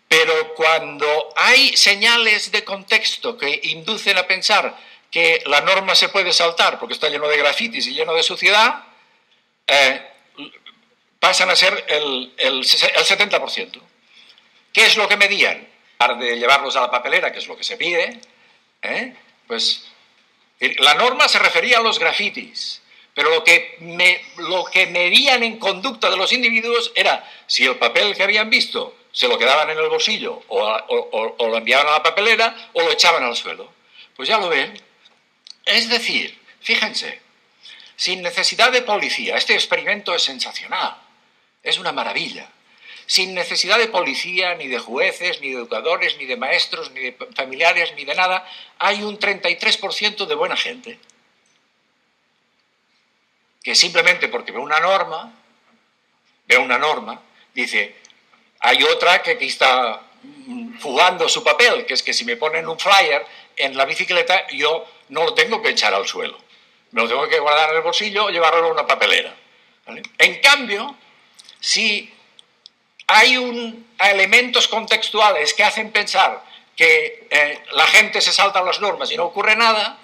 Pero cuando hay señales de contexto que inducen a pensar que la norma se puede saltar porque está lleno de grafitis y lleno de suciedad, pasan a ser el 70%. ¿Qué es lo que medían? En lugar de llevarlos a la papelera, que es lo que se pide, pues la norma se refería a los grafitis, Pero lo que medían en conducta de los individuos era si el papel que habían visto se lo quedaban en el bolsillo o lo enviaban a la papelera o lo echaban al suelo. Pues ya lo ven. Es decir, fíjense, sin necesidad de policía, este experimento es sensacional, es una maravilla. Sin necesidad de policía, ni de jueces, ni de educadores, ni de maestros, ni de familiares, ni de nada, hay un 33% de buena gente que simplemente porque ve una norma, dice, hay otra que aquí está jugando su papel, que es que si me ponen un flyer en la bicicleta, yo no lo tengo que echar al suelo. Me lo tengo que guardar en el bolsillo o llevarlo a una papelera. ¿Vale? En cambio, si hay elementos contextuales que hacen pensar que la gente se salta las normas y no ocurre nada,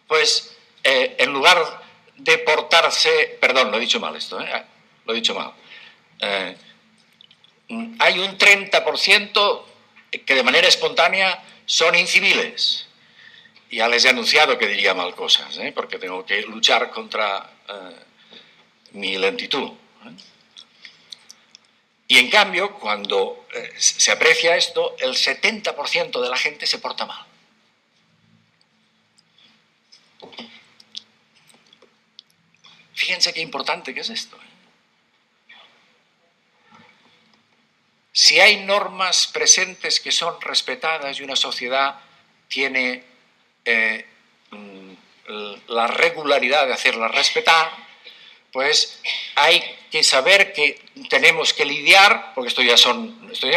pues en lugar de portarse... Perdón, lo he dicho mal esto, lo he dicho mal. Hay un 30% que de manera espontánea son inciviles. Ya les he anunciado que diría mal cosas, porque tengo que luchar contra mi lentitud. Y en cambio, cuando se aprecia esto, el 70% de la gente se porta mal. Fíjense qué importante que es esto. Si hay normas presentes que son respetadas y una sociedad tiene la regularidad de hacerlas respetar, pues hay que saber que tenemos que lidiar, porque esto ya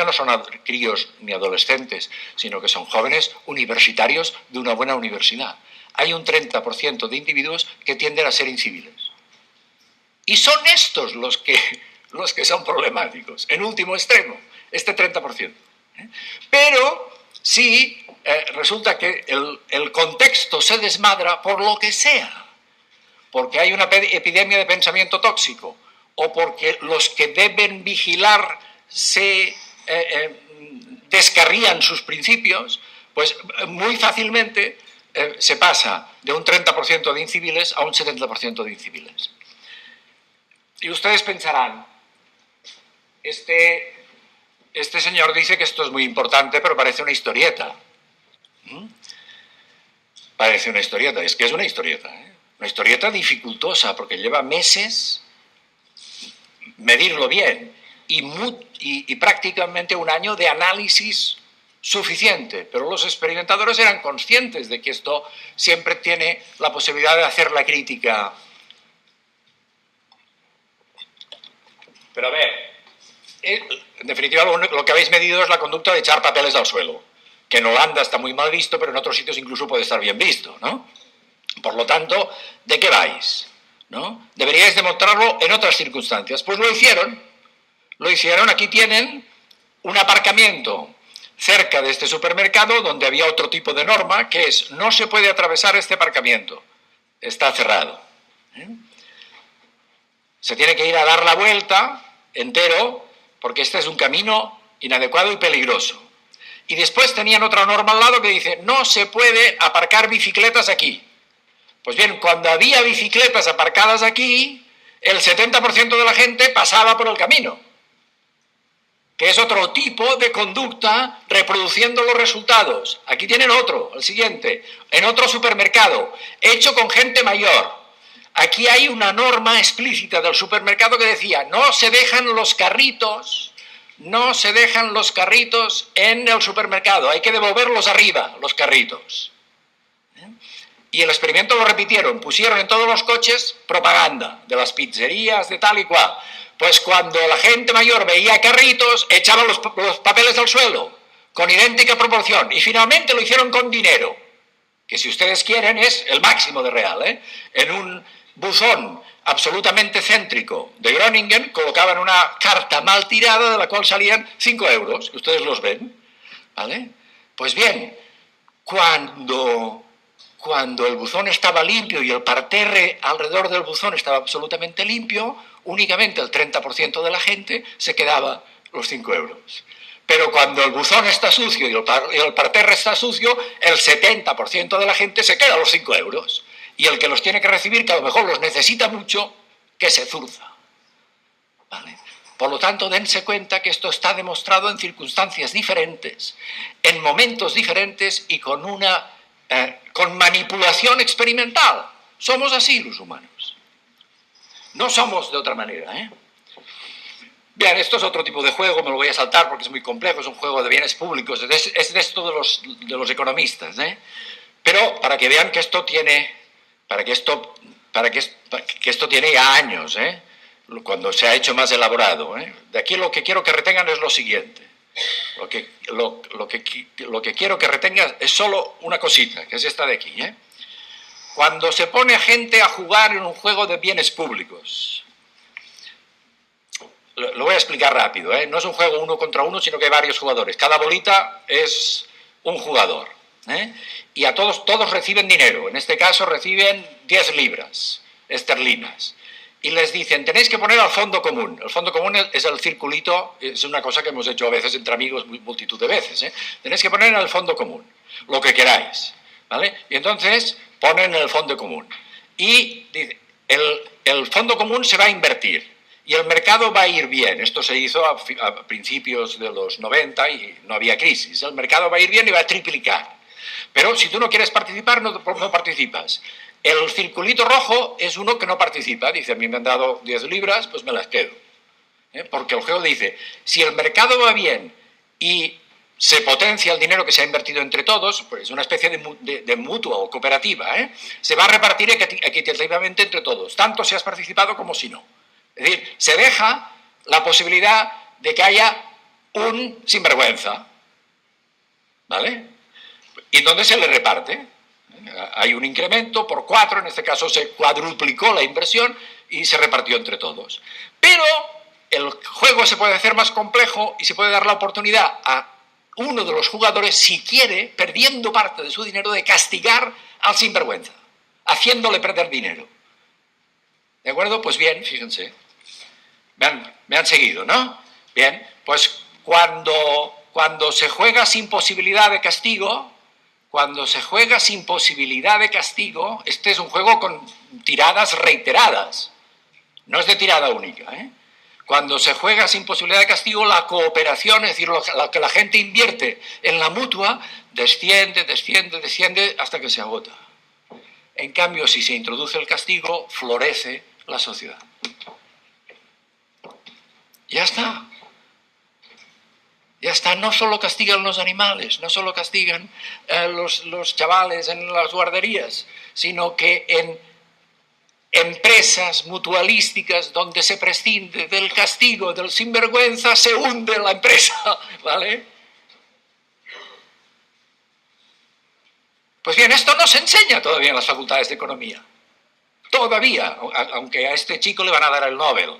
no son críos ni adolescentes, sino que son jóvenes universitarios de una buena universidad. Hay un 30% de individuos que tienden a ser inciviles. Y son estos los que son problemáticos, en último extremo, este 30%. Pero si resulta que el contexto se desmadra por lo que sea, porque hay una epidemia de pensamiento tóxico, o porque los que deben vigilar se descarrían sus principios, pues muy fácilmente se pasa de un 30% de inciviles a un 70% de inciviles. Y ustedes pensarán, este señor dice que esto es muy importante, pero parece una historieta. Parece una historieta, es que es una historieta. Una historieta dificultosa, porque lleva meses medirlo bien y prácticamente un año de análisis suficiente. Pero los experimentadores eran conscientes de que esto siempre tiene la posibilidad de hacer la crítica. Pero a ver, en definitiva lo que habéis medido es la conducta de echar papeles al suelo, que en Holanda está muy mal visto, pero en otros sitios incluso puede estar bien visto, ¿no? Por lo tanto, ¿de qué vais? ¿No? Deberíais demostrarlo en otras circunstancias. Pues lo hicieron, aquí tienen un aparcamiento cerca de este supermercado donde había otro tipo de norma, que es, no se puede atravesar este aparcamiento, está cerrado. Se tiene que ir a dar la vuelta entero, porque este es un camino inadecuado y peligroso. Y después tenían otra norma al lado que dice, no se puede aparcar bicicletas aquí. Pues bien, cuando había bicicletas aparcadas aquí, el 70% de la gente pasaba por el camino, que es otro tipo de conducta reproduciendo los resultados. Aquí tienen otro, el siguiente, en otro supermercado, hecho con gente mayor. Aquí hay una norma explícita del supermercado que decía, no se dejan los carritos en el supermercado, hay que devolverlos arriba, los carritos. Y el experimento lo repitieron, pusieron en todos los coches propaganda de las pizzerías, de tal y cual. Pues cuando la gente mayor veía carritos, echaban los papeles al suelo, con idéntica proporción. Y finalmente lo hicieron con dinero, que si ustedes quieren es el máximo de real. En un buzón absolutamente céntrico de Groningen colocaban una carta mal tirada de la cual salían 5 euros, que ustedes los ven. ¿Vale? Pues bien, cuando el buzón estaba limpio y el parterre alrededor del buzón estaba absolutamente limpio, únicamente el 30% de la gente se quedaba los 5 euros. Pero cuando el buzón está sucio y el parterre está sucio, el 70% de la gente se queda los 5 euros. y el que los tiene que recibir, que a lo mejor los necesita mucho, que se zurza. ¿Vale? Por lo tanto, dense cuenta que esto está demostrado en circunstancias diferentes, en momentos diferentes y con manipulación experimental. Somos así los humanos. No somos de otra manera, ¿eh? Bien, esto es otro tipo de juego, me lo voy a saltar porque es muy complejo, es un juego de bienes públicos, es de esto de los economistas, ¿eh? Pero para que vean que esto tiene, que esto tiene ya años, ¿eh? Cuando se ha hecho más elaborado, ¿eh? De aquí lo que quiero que retengan es lo siguiente. Lo que quiero que retengan es solo una cosita, que es esta de aquí, ¿eh? Cuando se pone gente a jugar en un juego de bienes públicos, lo voy a explicar rápido, ¿eh? No es un juego 1 contra 1, sino que hay varios jugadores. Cada bolita es un jugador, ¿eh? Y a todos reciben dinero. En este caso reciben 10 libras esterlinas. Y les dicen, tenéis que poner al fondo común. El fondo común es el circulito, es una cosa que hemos hecho a veces entre amigos multitud de veces, ¿eh? Tenéis que poner en el fondo común lo que queráis, ¿vale? Y entonces ponen en el fondo común. Y el fondo común se va a invertir. Y el mercado va a ir bien. Esto se hizo a principios de los 90 y no había crisis. El mercado va a ir bien y va a triplicar. Pero si tú no quieres participar, no participas. El circulito rojo es uno que no participa. Dice, a mí me han dado 10 libras, pues me las quedo. Porque el juego dice, si el mercado va bien y se potencia el dinero que se ha invertido entre todos, pues es una especie de mutua o cooperativa, ¿eh? Se va a repartir equitativamente entre todos, tanto si has participado como si no. Es decir, se deja la posibilidad de que haya un sinvergüenza, ¿vale? ¿Y dónde se le reparte? Hay un incremento por 4, en este caso se cuadruplicó la inversión y se repartió entre todos. Pero el juego se puede hacer más complejo y se puede dar la oportunidad a uno de los jugadores, si quiere, perdiendo parte de su dinero, de castigar al sinvergüenza, haciéndole perder dinero. ¿De acuerdo? Pues bien, fíjense. Me han seguido, ¿no? Bien, pues cuando se juega sin posibilidad de castigo, este es un juego con tiradas reiteradas, no es de tirada única, ¿eh? Cuando se juega sin posibilidad de castigo, la cooperación, es decir, lo que la gente invierte en la mutua, desciende hasta que se agota. En cambio, si se introduce el castigo, florece la sociedad. Ya está. Ya está, no solo castigan los animales, no solo castigan los chavales en las guarderías, sino que en empresas mutualísticas donde se prescinde del castigo del sinvergüenza, se hunde la empresa, ¿vale? Pues bien, esto no se enseña todavía en las facultades de economía. Todavía, aunque a este chico le van a dar el Nobel,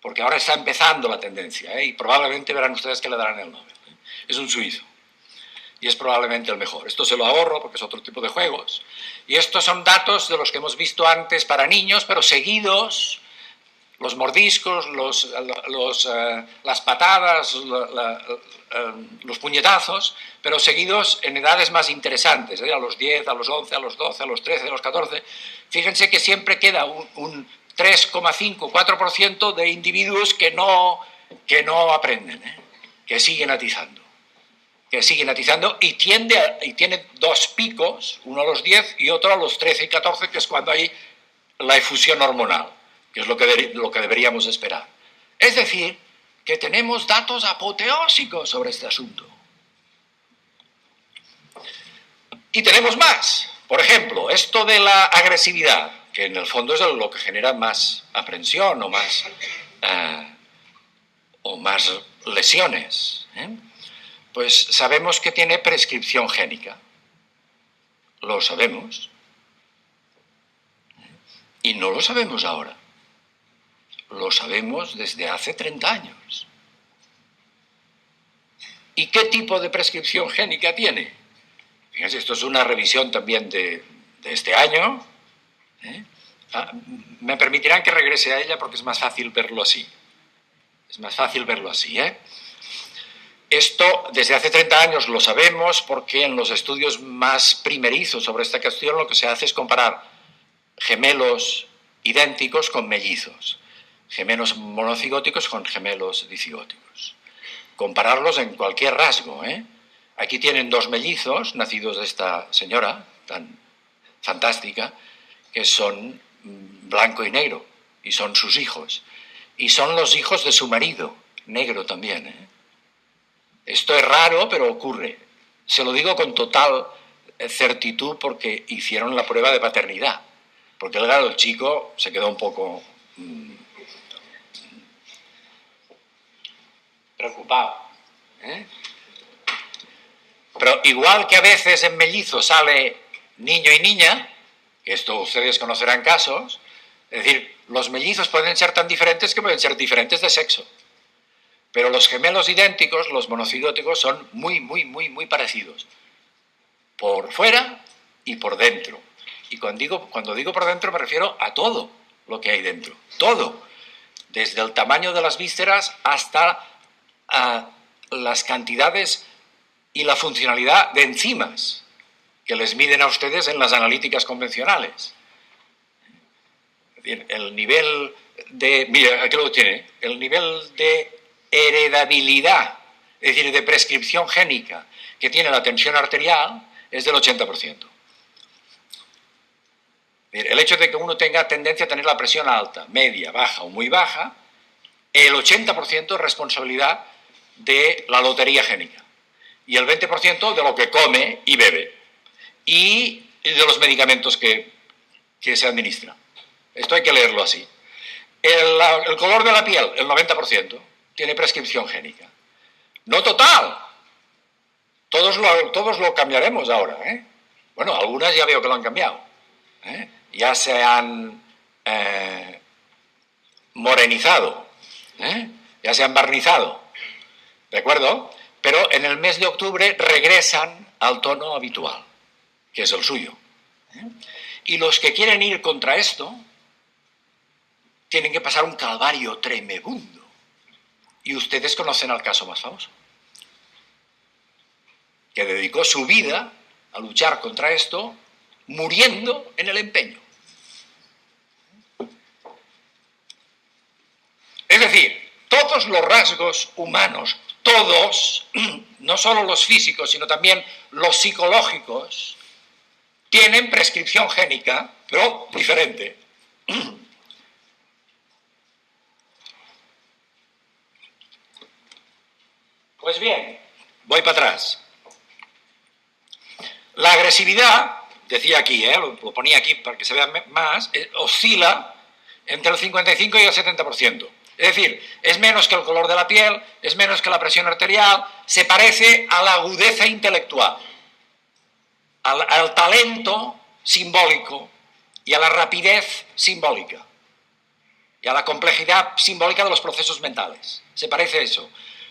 porque ahora está empezando la tendencia, ¿eh? Y probablemente verán ustedes que le darán el Nobel, ¿eh? Es un suizo y es probablemente el mejor. Esto se lo ahorro porque es otro tipo de juegos. Y estos son datos de los que hemos visto antes para niños, pero seguidos, los mordiscos, las patadas, los puñetazos, pero seguidos en edades más interesantes, ¿eh? A los 10, a los 11, a los 12, a los 13, a los 14. Fíjense que siempre queda un 3,5, 4% de individuos que no aprenden, ¿eh? Que siguen atizando. Y tiene dos picos, uno a los 10 y otro a los 13 y 14, que es cuando hay la efusión hormonal, que es lo que deberíamos esperar. Es decir, que tenemos datos apoteósicos sobre este asunto. Y tenemos más. Por ejemplo, esto de la agresividad, que en el fondo es lo que genera más aprensión o más lesiones, ¿eh? Pues sabemos que tiene prescripción génica. Lo sabemos. Y no lo sabemos ahora. Lo sabemos desde hace 30 años. ¿Y qué tipo de prescripción génica tiene? Fíjense, esto es una revisión también de este año, ¿eh? Me permitirán que regrese a ella porque es más fácil verlo así. ¿Eh? Esto desde hace 30 años lo sabemos porque en los estudios más primerizos sobre esta cuestión lo que se hace es comparar gemelos idénticos con mellizos, gemelos monocigóticos con gemelos dicigóticos. Compararlos en cualquier rasgo, ¿eh? Aquí tienen dos mellizos nacidos de esta señora tan fantástica, que son blanco y negro, y son sus hijos. Y son los hijos de su marido, negro también, ¿eh? Esto es raro, pero ocurre. Se lo digo con total certitud porque hicieron la prueba de paternidad. Porque claro, el chico se quedó un poco preocupado, ¿eh? Pero igual que a veces en mellizos sale niño y niña, que esto ustedes conocerán casos, es decir, los mellizos pueden ser tan diferentes que pueden ser diferentes de sexo. Pero los gemelos idénticos, los monocigóticos, son muy parecidos. Por fuera y por dentro. Y cuando digo por dentro me refiero a todo lo que hay dentro. Todo. Desde el tamaño de las vísceras hasta las cantidades y la funcionalidad de enzimas que les miden a ustedes en las analíticas convencionales. Es decir, el nivel de... Mira, aquí lo tiene. El nivel de heredabilidad, es decir, de prescripción génica que tiene la tensión arterial es del 80%. El hecho de que uno tenga tendencia a tener la presión alta, media, baja o muy baja, el 80% es responsabilidad de la lotería génica y el 20% de lo que come y bebe y de los medicamentos que se administran. Esto hay que leerlo así. El color de la piel, el 90%, tiene prescripción génica. No total. Todos lo cambiaremos ahora, ¿eh? Bueno, algunas ya veo que lo han cambiado, ¿eh? Ya se han morenizado, ¿eh? Ya se han barnizado, ¿de acuerdo? Pero en el mes de octubre regresan al tono habitual, que es el suyo, ¿eh? Y los que quieren ir contra esto tienen que pasar un calvario tremebundo. Y ustedes conocen al caso más famoso, que dedicó su vida a luchar contra esto, muriendo en el empeño. Es decir, todos los rasgos humanos, todos, no solo los físicos, sino también los psicológicos, tienen prescripción génica, pero diferente. Pues bien, voy para atrás. La agresividad, decía aquí, lo ponía aquí para que se vea más, oscila entre el 55 y el 70%. Es decir, es menos que el color de la piel, es menos que la presión arterial, se parece a la agudeza intelectual, al talento simbólico y a la rapidez simbólica y a la complejidad simbólica de los procesos mentales. Se parece a eso.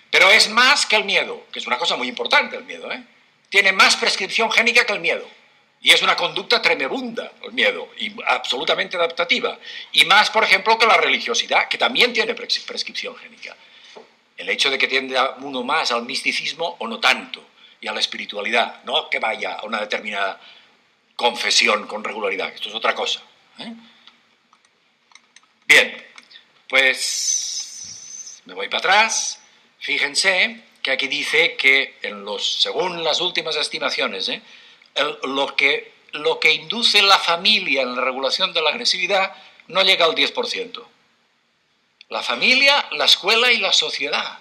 Pero es más que el miedo, que es una cosa muy importante el miedo, ¿eh? Tiene más prescripción génica que el miedo. Y es una conducta tremebunda el miedo, y absolutamente adaptativa. Y más, por ejemplo, que la religiosidad, que también tiene prescripción génica. El hecho de que tienda uno más al misticismo o no tanto, y a la espiritualidad, no que vaya a una determinada confesión con regularidad. Esto es otra cosa, ¿eh? Bien, pues me voy para atrás. Fíjense que aquí dice que según las últimas estimaciones, lo que induce la familia en la regulación de la agresividad no llega al 10%. La familia, la escuela y la sociedad.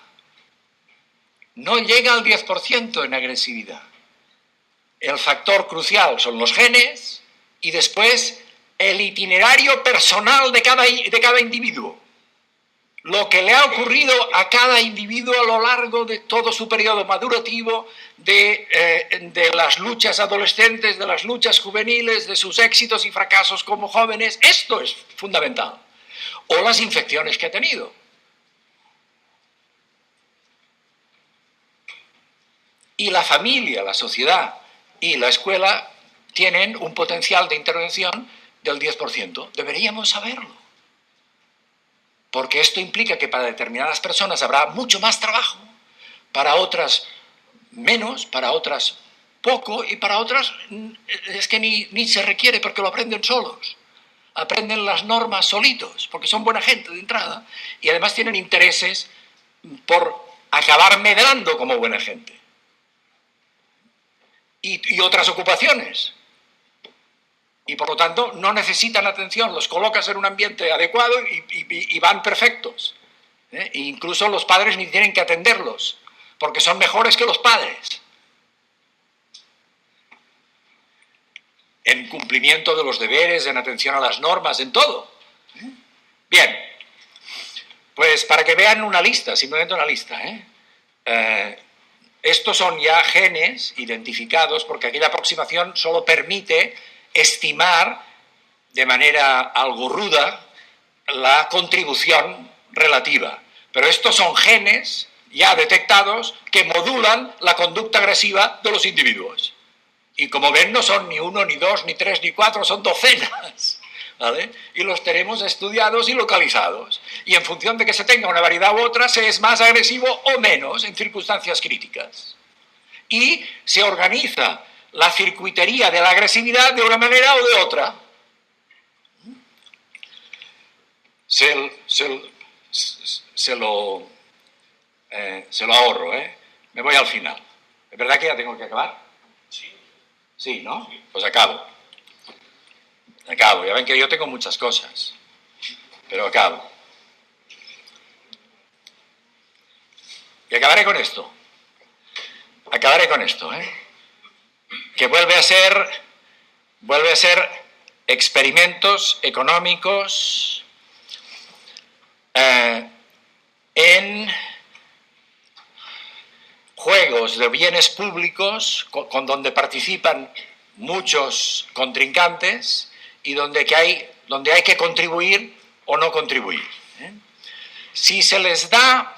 No llega al 10% en agresividad. El factor crucial son los genes y después el itinerario personal de cada individuo. Lo que le ha ocurrido a cada individuo a lo largo de todo su periodo madurativo, de las luchas adolescentes, de las luchas juveniles, de sus éxitos y fracasos como jóvenes, esto es fundamental. O las infecciones que ha tenido. Y la familia, la sociedad y la escuela tienen un potencial de intervención del 10%. Deberíamos saberlo. Porque esto implica que para determinadas personas habrá mucho más trabajo, para otras menos, para otras poco y para otras es que ni se requiere porque lo aprenden solos. aprenden las normas solitos, porque son buena gente de entrada, y además tienen intereses por acabar medrando como buena gente. Y otras ocupaciones. Y por lo tanto no necesitan atención, los colocas en un ambiente adecuado y van perfectos. E incluso los padres ni tienen que atenderlos, porque son mejores que los padres. En cumplimiento de los deberes, en atención a las normas, en todo. Bien, pues para que vean una lista, simplemente una lista. Estos son ya genes identificados, porque aquella aproximación solo permite estimar de manera algo ruda la contribución relativa. Pero estos son genes ya detectados que modulan la conducta agresiva de los individuos. Y como ven, no son ni uno, ni dos, ni tres, ni cuatro, son docenas, ¿vale? Y los tenemos estudiados y localizados. Y en función de que se tenga una variedad u otra, se es más agresivo o menos en circunstancias críticas. Y se organiza la circuitería de la agresividad de una manera o de otra. Se lo ahorro, ¿eh? Me voy al final. ¿Es verdad que ya tengo que acabar? Sí, ¿no? Pues acabo. Ya ven que yo tengo muchas cosas, pero acabo. Y acabaré con esto. Que vuelve a ser experimentos económicos en juegos de bienes públicos con donde participan muchos contrincantes y donde hay que contribuir o no contribuir. Si se les da,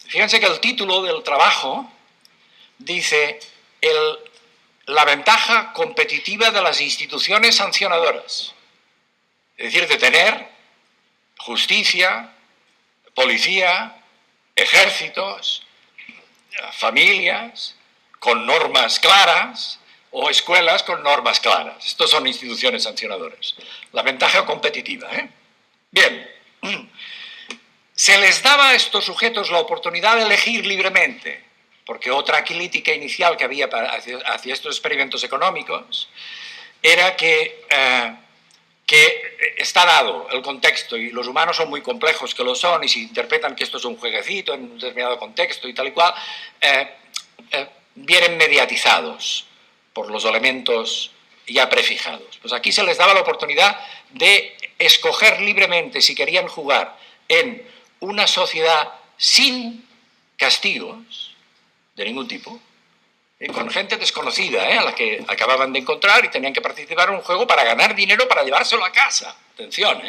fíjense que el título del trabajo dice la ventaja competitiva de las instituciones sancionadoras, es decir, de tener justicia, policía, ejércitos, familias con normas claras o escuelas con normas claras. Estos son instituciones sancionadoras. La ventaja competitiva. Bien, se les daba a estos sujetos la oportunidad de elegir libremente, porque otra crítica inicial que había hacia estos experimentos económicos era que está dado el contexto y los humanos son muy complejos que lo son y si interpretan que esto es un jueguecito en un determinado contexto y tal y cual, vienen mediatizados por los elementos ya prefijados. Pues aquí se les daba la oportunidad de escoger libremente si querían jugar en una sociedad sin castigos de ningún tipo, con gente desconocida, a la que acababan de encontrar y tenían que participar en un juego para ganar dinero para llevárselo a casa. Atención,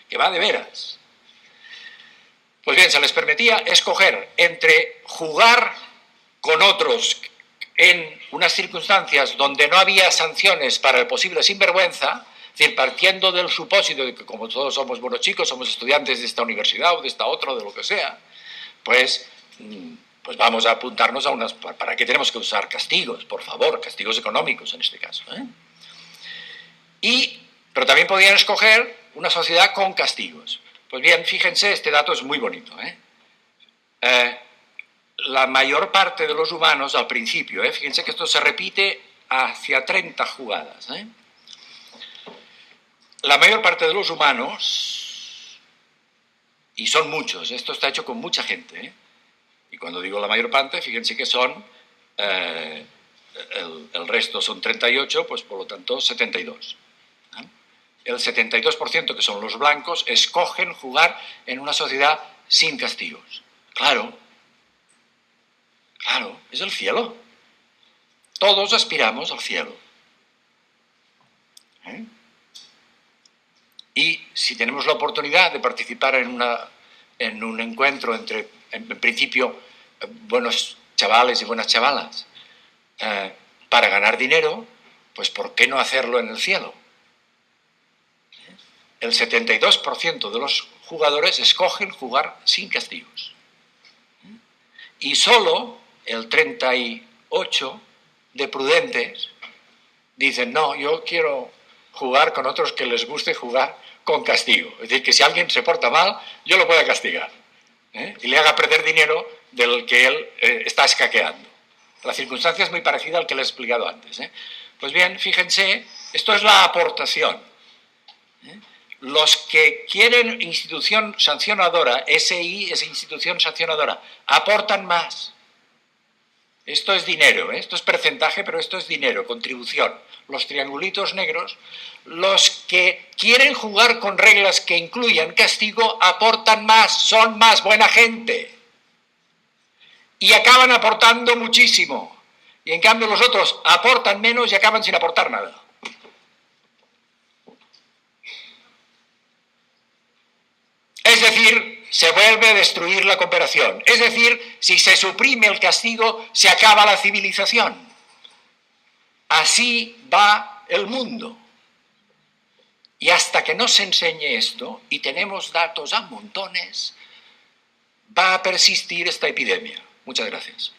que va de veras. Pues bien, se les permitía escoger entre jugar con otros en unas circunstancias donde no había sanciones para el posible sinvergüenza, es decir, partiendo del supósito de que como todos somos buenos chicos, somos estudiantes de esta universidad o de esta otra, o de lo que sea, pues vamos a apuntarnos a unas... ¿Para qué tenemos que usar castigos? Por favor, castigos económicos en este caso. Pero también podían escoger una sociedad con castigos. Pues bien, fíjense, este dato es muy bonito. La mayor parte de los humanos al principio, fíjense que esto se repite hacia 30 jugadas. La mayor parte de los humanos, y son muchos, esto está hecho con mucha gente, y cuando digo la mayor parte, fíjense que son, el resto son 38, pues por lo tanto 72. El 72%, que son los blancos, escogen jugar en una sociedad sin castigos. Claro, es el cielo. Todos aspiramos al cielo. Y si tenemos la oportunidad de participar en un encuentro entre, en principio, buenos chavales y buenas chavalas, para ganar dinero, pues ¿por qué no hacerlo en el cielo? El 72% de los jugadores escogen jugar sin castigos. Y solo el 38% de prudentes dicen, no, yo quiero jugar con otros que les guste jugar con castigo. Es decir, que si alguien se porta mal, yo lo pueda castigar, y le haga perder dinero del que él está escaqueando. La circunstancia es muy parecida al que le he explicado antes. Pues bien, fíjense, esto es la aportación. Los que quieren institución sancionadora, SI es institución sancionadora, aportan más. Esto es dinero, esto es porcentaje, pero esto es dinero, contribución. Los triangulitos negros, los que quieren jugar con reglas que incluyan castigo, aportan más, son más buena gente. Y acaban aportando muchísimo. Y en cambio los otros aportan menos y acaban sin aportar nada. Es decir, se vuelve a destruir la cooperación. Es decir, si se suprime el castigo, se acaba la civilización. Así va el mundo. Y hasta que no se enseñe esto, y tenemos datos a montones, va a persistir esta epidemia. Muchas gracias.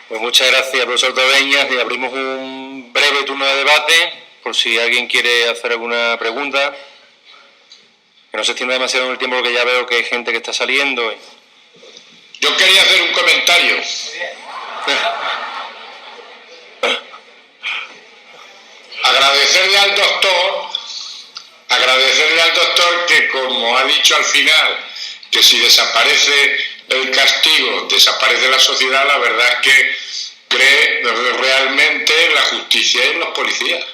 Pues muchas gracias, profesor Tobeñas, y abrimos un breve turno de debate, por si alguien quiere hacer alguna pregunta. Que no se extienda demasiado en el tiempo, porque ya veo que hay gente que está saliendo. Yo quería hacer un comentario. Agradecerle al doctor que, como ha dicho al final, que si desaparece el castigo, desaparece la sociedad, la verdad es que cree realmente en la justicia y en los policías.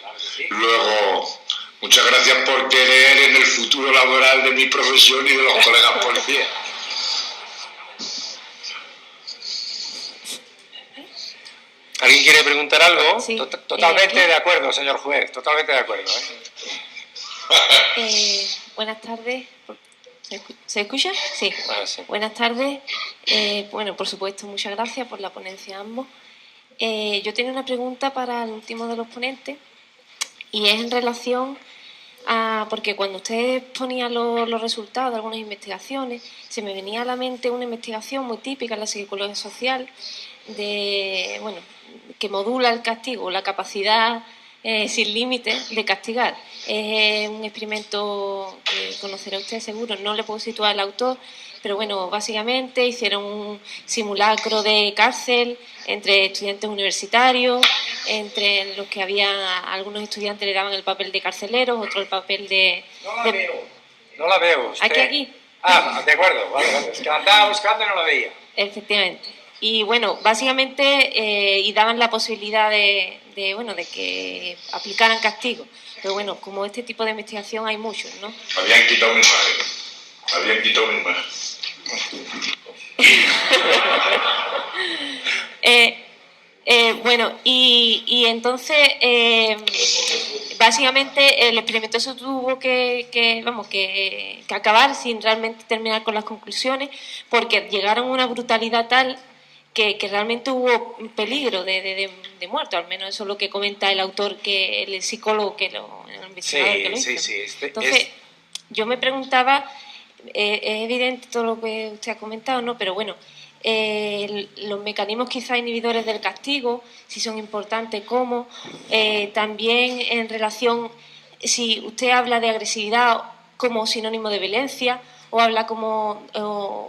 Luego, muchas gracias por creer en el futuro laboral de mi profesión y de los colegas policías. ¿Alguien quiere preguntar algo? Sí. Totalmente de acuerdo, señor juez, totalmente de acuerdo. Buenas tardes. ¿Se escucha? Sí. Sí. Buenas tardes. Bueno, por supuesto, muchas gracias por la ponencia a ambos. Yo tenía una pregunta para el último de los ponentes, y es en relación a, porque cuando usted ponía los resultados de algunas investigaciones, se me venía a la mente una investigación muy típica en la psicología social, que modula el castigo, la capacidad sin límites de castigar. Es un experimento que conocerá usted seguro, no le puedo situar el autor, pero bueno, básicamente hicieron un simulacro de cárcel entre estudiantes universitarios, entre los que había algunos estudiantes le daban el papel de carceleros, otro el papel de... No la veo. Usted. Aquí. Ah, de acuerdo, vale. Es que la andaba buscando y no la veía. Efectivamente. Y bueno, básicamente y daban la posibilidad de que aplicaran castigo. Pero bueno, como este tipo de investigación hay muchos, ¿no? Habían quitado mi imagen. Bueno, y entonces, básicamente el experimento se tuvo que acabar sin realmente terminar con las conclusiones, porque llegaron a una brutalidad tal que realmente hubo peligro de muerte, al menos eso es lo que comenta el autor, el psicólogo, el investigador que lo hizo. Sí. Entonces, yo me preguntaba, es evidente todo lo que usted ha comentado, ¿no? Pero bueno, los mecanismos quizá inhibidores del castigo, si son importantes, cómo, también en relación, si usted habla de agresividad como sinónimo de violencia, o habla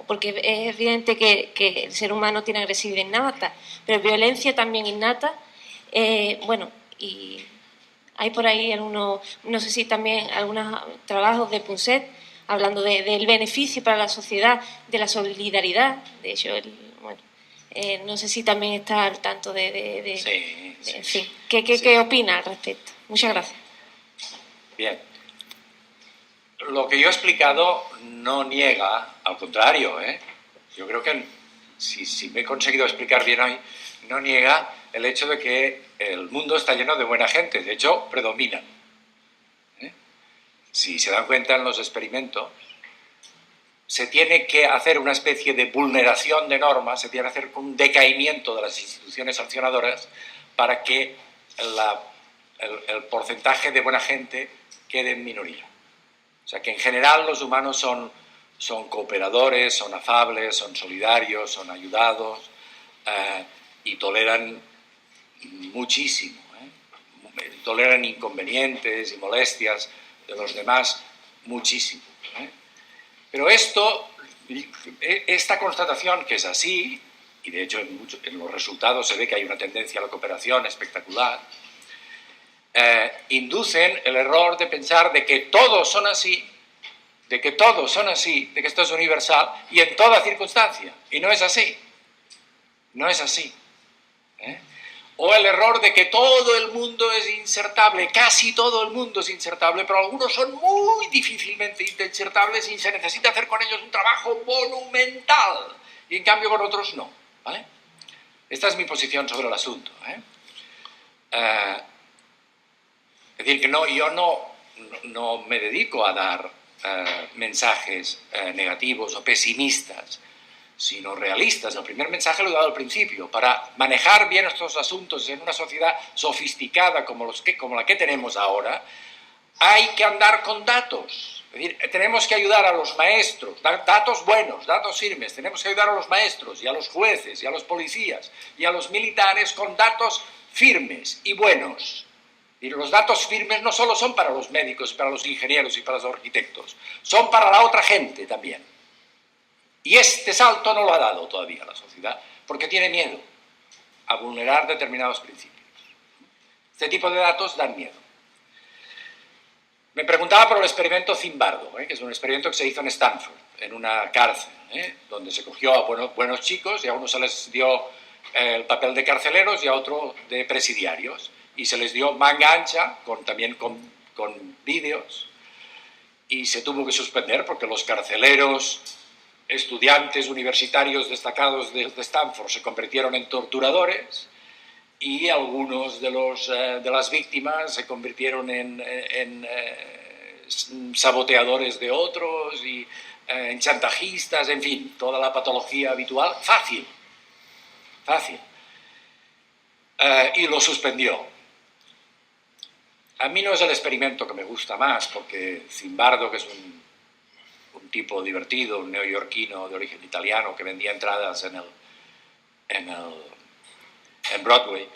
porque es evidente que el ser humano tiene agresividad innata, pero violencia también innata, y hay por ahí algunos, no sé si también algunos trabajos de Punset, hablando del beneficio para la sociedad, de la solidaridad. De hecho, no sé si también está al tanto en fin, ¿qué opina al respecto? Muchas gracias. Bien. Lo que yo he explicado no niega, al contrario, yo creo que si me he conseguido explicar bien hoy, no niega el hecho de que el mundo está lleno de buena gente, de hecho predominan. Si se dan cuenta en los experimentos, se tiene que hacer una especie de vulneración de normas, se tiene que hacer un decaimiento de las instituciones sancionadoras para que el porcentaje de buena gente quede en minoría. O sea, que en general los humanos son cooperadores, son afables, son solidarios, son ayudados y toleran muchísimo. Toleran inconvenientes y molestias de los demás muchísimo. Pero esta constatación, que es así, y de hecho en los resultados se ve que hay una tendencia a la cooperación espectacular, inducen el error de pensar de que todos son así, de que esto es universal y en toda circunstancia. Y no es así. No es así. O el error de que todo el mundo es insertable, casi todo el mundo es insertable, pero algunos son muy difícilmente insertables y se necesita hacer con ellos un trabajo monumental. Y en cambio con otros no. ¿Vale? Esta es mi posición sobre el asunto. Es decir, que yo no me dedico a dar mensajes negativos o pesimistas, sino realistas. El primer mensaje lo he dado al principio. Para manejar bien estos asuntos en una sociedad sofisticada como la que tenemos ahora, hay que andar con datos. Es decir, tenemos que ayudar a los maestros, datos buenos, datos firmes. Tenemos que ayudar a los maestros y a los jueces y a los policías y a los militares con datos firmes y buenos. Y los datos firmes no solo son para los médicos, para los ingenieros y para los arquitectos, son para la otra gente también. Y este salto no lo ha dado todavía la sociedad, porque tiene miedo a vulnerar determinados principios. Este tipo de datos dan miedo. Me preguntaba por el experimento Zimbardo, que es un experimento que se hizo en Stanford, en una cárcel, donde se cogió a buenos chicos y a unos se les dio el papel de carceleros y a otro de presidiarios. Y se les dio manga ancha, también con vídeos, y se tuvo que suspender porque los carceleros, estudiantes universitarios destacados de Stanford, se convirtieron en torturadores y algunos de las víctimas se convirtieron en saboteadores de otros y en chantajistas, en fin, toda la patología habitual. Fácil. Y lo suspendió. A mí no es el experimento que me gusta más, porque Zimbardo, que es un tipo divertido, un neoyorquino de origen italiano que vendía entradas en Broadway,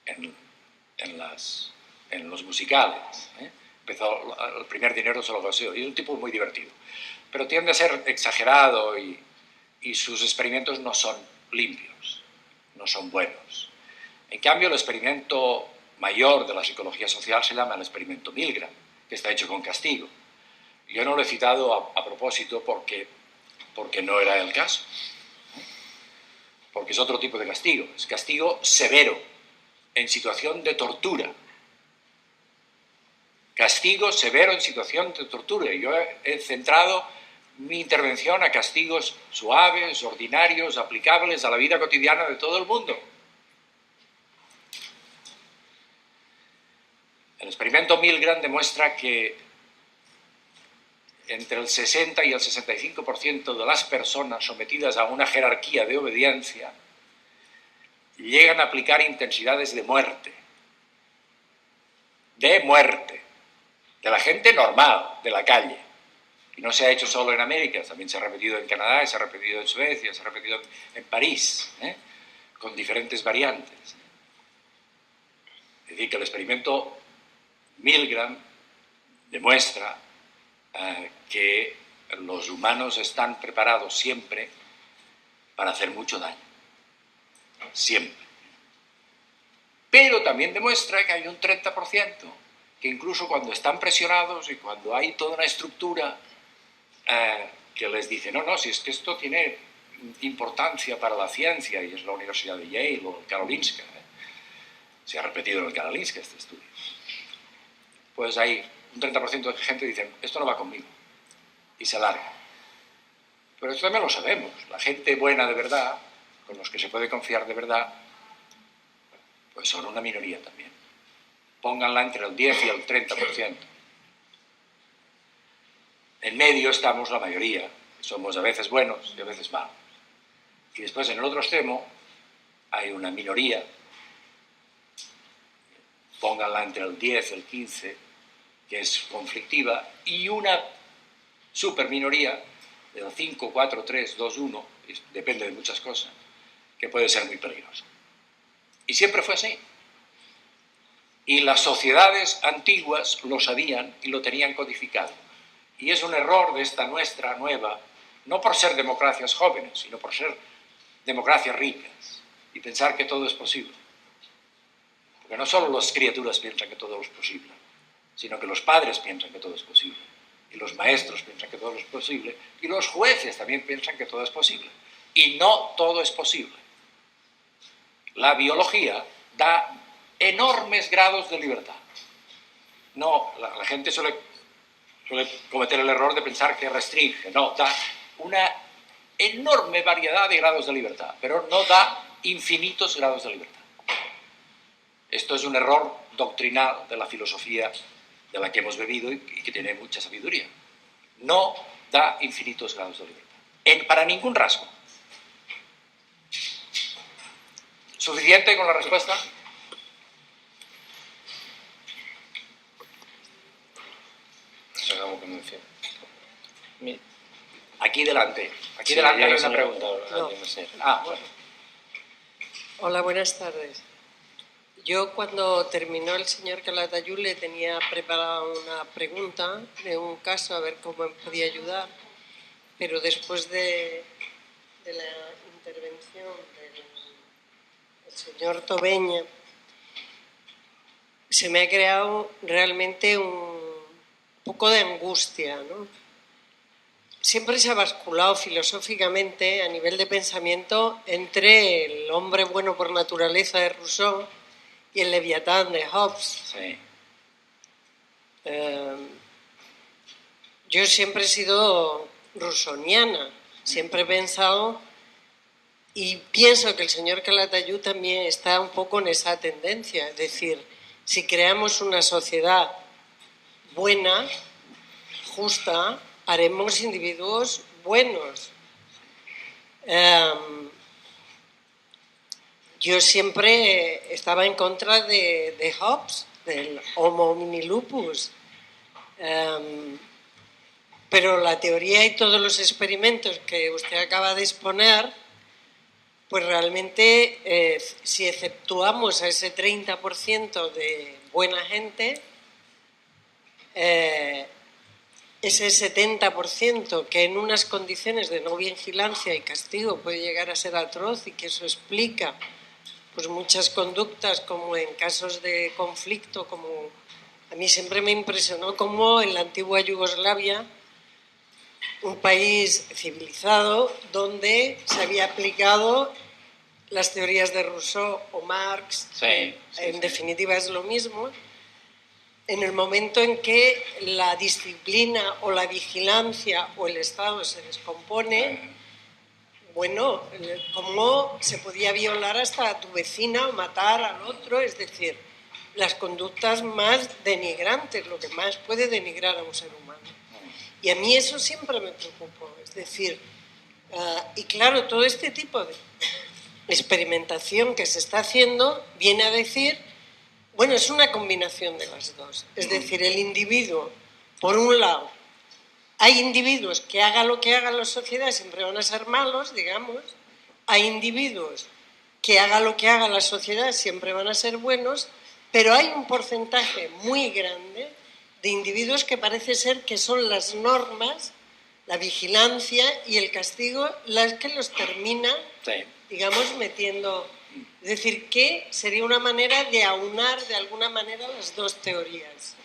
en los musicales. Empezó, el primer dinero se lo consiguió, y es un tipo muy divertido. Pero tiende a ser exagerado y sus experimentos no son limpios, no son buenos. En cambio, el experimento mayor de la psicología social se llama el experimento Milgram, que está hecho con castigo. Yo no lo he citado a propósito porque no era el caso. Porque es otro tipo de castigo. Es castigo severo, en situación de tortura. Castigo severo en situación de tortura. Yo he centrado mi intervención a castigos suaves, ordinarios, aplicables a la vida cotidiana de todo el mundo. El experimento Milgram demuestra que entre el 60 y el 65% de las personas sometidas a una jerarquía de obediencia llegan a aplicar intensidades de muerte, de la gente normal, de la calle. Y no se ha hecho solo en América, también se ha repetido en Canadá, se ha repetido en Suecia, se ha repetido en París, con diferentes variantes. Es decir, que el experimento Milgram demuestra que los humanos están preparados siempre para hacer mucho daño. Siempre. Pero también demuestra que hay un 30% que incluso cuando están presionados y cuando hay toda una estructura que les dice, no, si es que esto tiene importancia para la ciencia, y es la Universidad de Yale o el Karolinska, se ha repetido en el Karolinska este estudio, pues hay un 30% de gente que dice, esto no va conmigo, y se larga. Pero esto también lo sabemos, la gente buena de verdad, con los que se puede confiar de verdad, pues son una minoría también. Pónganla entre el 10 y el 30%. En medio estamos la mayoría, somos a veces buenos y a veces malos. Y después en el otro extremo hay una minoría pónganla entre el 10 y el 15, que es conflictiva, y una superminoría del 5, 4, 3, 2, 1, depende de muchas cosas, que puede ser muy peligrosa. Y siempre fue así. Y las sociedades antiguas lo sabían y lo tenían codificado. Y es un error de esta nuestra nueva, no por ser democracias jóvenes, sino por ser democracias ricas y pensar que todo es posible. Porque no solo las criaturas piensan que todo es posible, sino que los padres piensan que todo es posible, y los maestros piensan que todo es posible, y los jueces también piensan que todo es posible. Y no todo es posible. La biología da enormes grados de libertad. No, la gente suele cometer el error de pensar que restringe. No, da una enorme variedad de grados de libertad, pero no da infinitos grados de libertad. Esto es un error doctrinal de la filosofía de la que hemos bebido y que tiene mucha sabiduría. No da infinitos grados de libertad. Para ningún rasgo. ¿Suficiente con la respuesta? Aquí delante. Aquí delante hay una pregunta. No. Bueno. Hola, buenas tardes. Yo cuando terminó el señor Calatayud le tenía preparada una pregunta de un caso, a ver cómo me podía ayudar, pero después de la intervención del señor Tobeña, se me ha creado realmente un poco de angustia, ¿no? Siempre se ha basculado filosóficamente a nivel de pensamiento entre el hombre bueno por naturaleza de Rousseau y el Leviatán de Hobbes. Sí. Yo siempre he sido rousseauiana, siempre he pensado y pienso que el señor Calatayud también está un poco en esa tendencia, es decir, si creamos una sociedad buena, justa, haremos individuos buenos. Yo siempre estaba en contra de Hobbes, del Homo homini lupus, pero la teoría y todos los experimentos que usted acaba de exponer, pues realmente si exceptuamos a ese 30% de buena gente, ese 70% que en unas condiciones de no vigilancia y castigo puede llegar a ser atroz y que eso explica pues muchas conductas como en casos de conflicto, como a mí siempre me impresionó como en la antigua Yugoslavia, un país civilizado donde se había aplicado las teorías de Rousseau o Marx, en definitiva es lo mismo. En el momento en que la disciplina o la vigilancia o el Estado se descompone, bueno, ¿cómo se podía violar hasta a tu vecina o matar al otro? Es decir, las conductas más denigrantes, lo que más puede denigrar a un ser humano. Y a mí eso siempre me preocupó. Es decir, y claro, todo este tipo de experimentación que se está haciendo viene a decir, bueno, es una combinación de las dos. Es decir, el individuo, por un lado, hay individuos que haga lo que haga la sociedad siempre van a ser malos, digamos. Hay individuos que haga lo que haga la sociedad siempre van a ser buenos, pero hay un porcentaje muy grande de individuos que parece ser que son las normas, la vigilancia y el castigo las que los terminan, digamos, metiendo. Es decir, que sería una manera de aunar de alguna manera las dos teorías.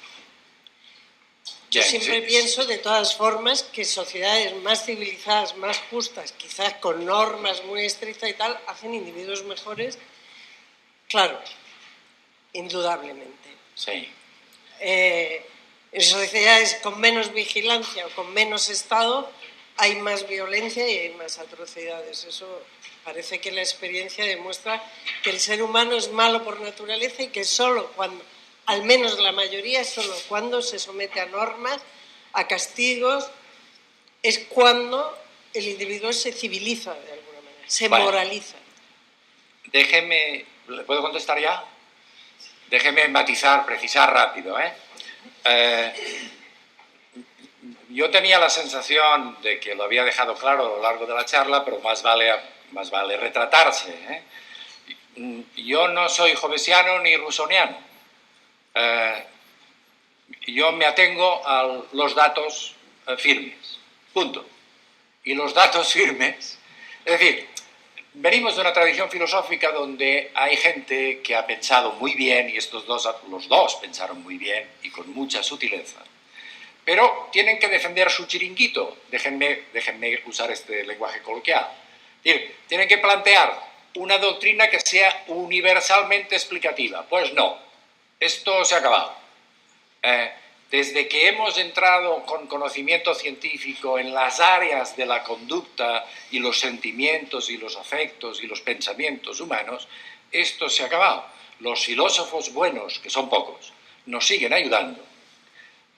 Yo siempre pienso, de todas formas, que sociedades más civilizadas, más justas, quizás con normas muy estrictas y tal, hacen individuos mejores, claro, indudablemente. Sí. En sociedades con menos vigilancia o con menos Estado hay más violencia y hay más atrocidades. Eso parece que la experiencia demuestra que el ser humano es malo por naturaleza y que solo cuando, al menos la mayoría, solo cuando se somete a normas, a castigos, es cuando el individuo se civiliza de alguna manera, se moraliza. Déjeme, ¿le puedo contestar ya? Déjeme matizar, precisar rápido. Yo tenía la sensación de que lo había dejado claro a lo largo de la charla, pero más vale retratarse. Yo no soy hobbesiano ni rusoniano. Yo me atengo a los datos firmes. Punto. Y los datos firmes, es decir, venimos de una tradición filosófica donde hay gente que ha pensado muy bien, y los dos pensaron muy bien y con mucha sutileza, pero tienen que defender su chiringuito, déjenme usar este lenguaje coloquial. Tienen que plantear una doctrina que sea universalmente explicativa. Pues no, esto se ha acabado. Desde que hemos entrado con conocimiento científico en las áreas de la conducta y los sentimientos y los afectos y los pensamientos humanos, esto se ha acabado. Los filósofos buenos, que son pocos, nos siguen ayudando,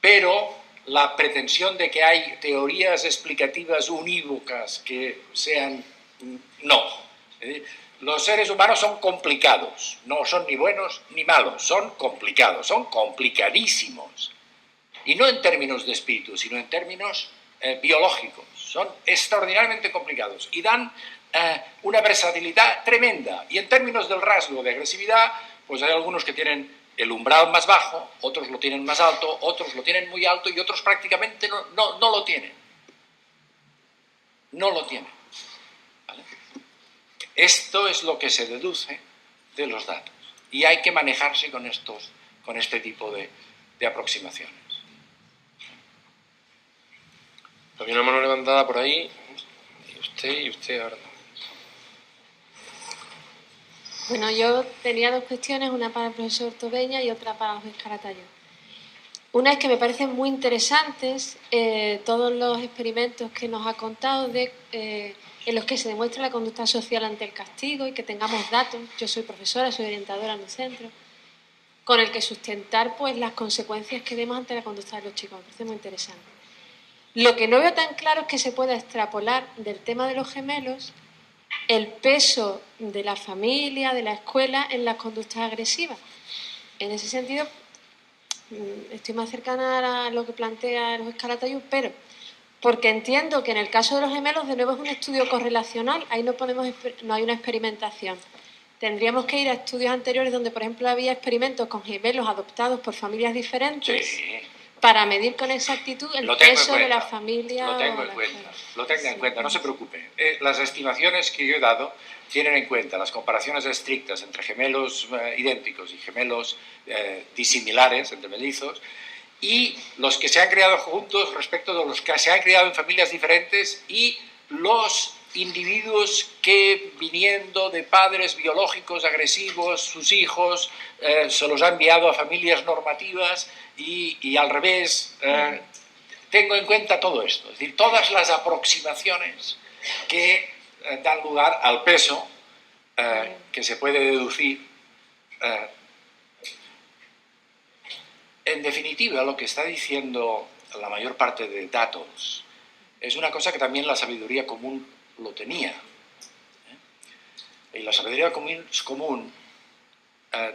pero la pretensión de que hay teorías explicativas unívocas que sean... No. Los seres humanos son complicados, no son ni buenos ni malos, son complicados, son complicadísimos. Y no en términos de espíritu, sino en términos biológicos. Son extraordinariamente complicados y dan una versatilidad tremenda. Y en términos del rasgo de agresividad, pues hay algunos que tienen el umbral más bajo, otros lo tienen más alto, otros lo tienen muy alto y otros prácticamente no lo tienen. No lo tienen. ¿Vale? Esto es lo que se deduce de los datos. Y hay que manejarse con este tipo de aproximaciones. Había una mano levantada por ahí, y usted ahora. Bueno, yo tenía dos cuestiones, una para el profesor Tobeña y otra para Luis Calatayud. Una es que me parecen muy interesantes todos los experimentos que nos ha contado en los que se demuestra la conducta social ante el castigo y que tengamos datos. Yo soy profesora, soy orientadora en un centro, con el que sustentar pues, las consecuencias que vemos ante la conducta de los chicos. Me parece muy interesante. Lo que no veo tan claro es que se pueda extrapolar del tema de los gemelos el peso de la familia, de la escuela en las conductas agresivas. En ese sentido, estoy más cercana a lo que plantea Luis Calatayud, pero porque entiendo que en el caso de los gemelos, de nuevo, es un estudio correlacional, ahí no hay una experimentación. Tendríamos que ir a estudios anteriores donde, por ejemplo, había experimentos con gemelos adoptados por familias diferentes. Sí. Para medir con exactitud el peso de la familia. Lo tengo en cuenta, no se preocupe. Las estimaciones que yo he dado tienen en cuenta las comparaciones estrictas entre gemelos idénticos y gemelos disimilares, entre mellizos, y los que se han criado juntos respecto de los que se han criado en familias diferentes y los individuos que, viniendo de padres biológicos agresivos, sus hijos, se los ha enviado a familias normativas y al revés. Tengo en cuenta todo esto, es decir, todas las aproximaciones que dan lugar al peso que se puede deducir. En definitiva, lo que está diciendo la mayor parte de datos es una cosa que también la sabiduría común lo tenía. Y la sabiduría común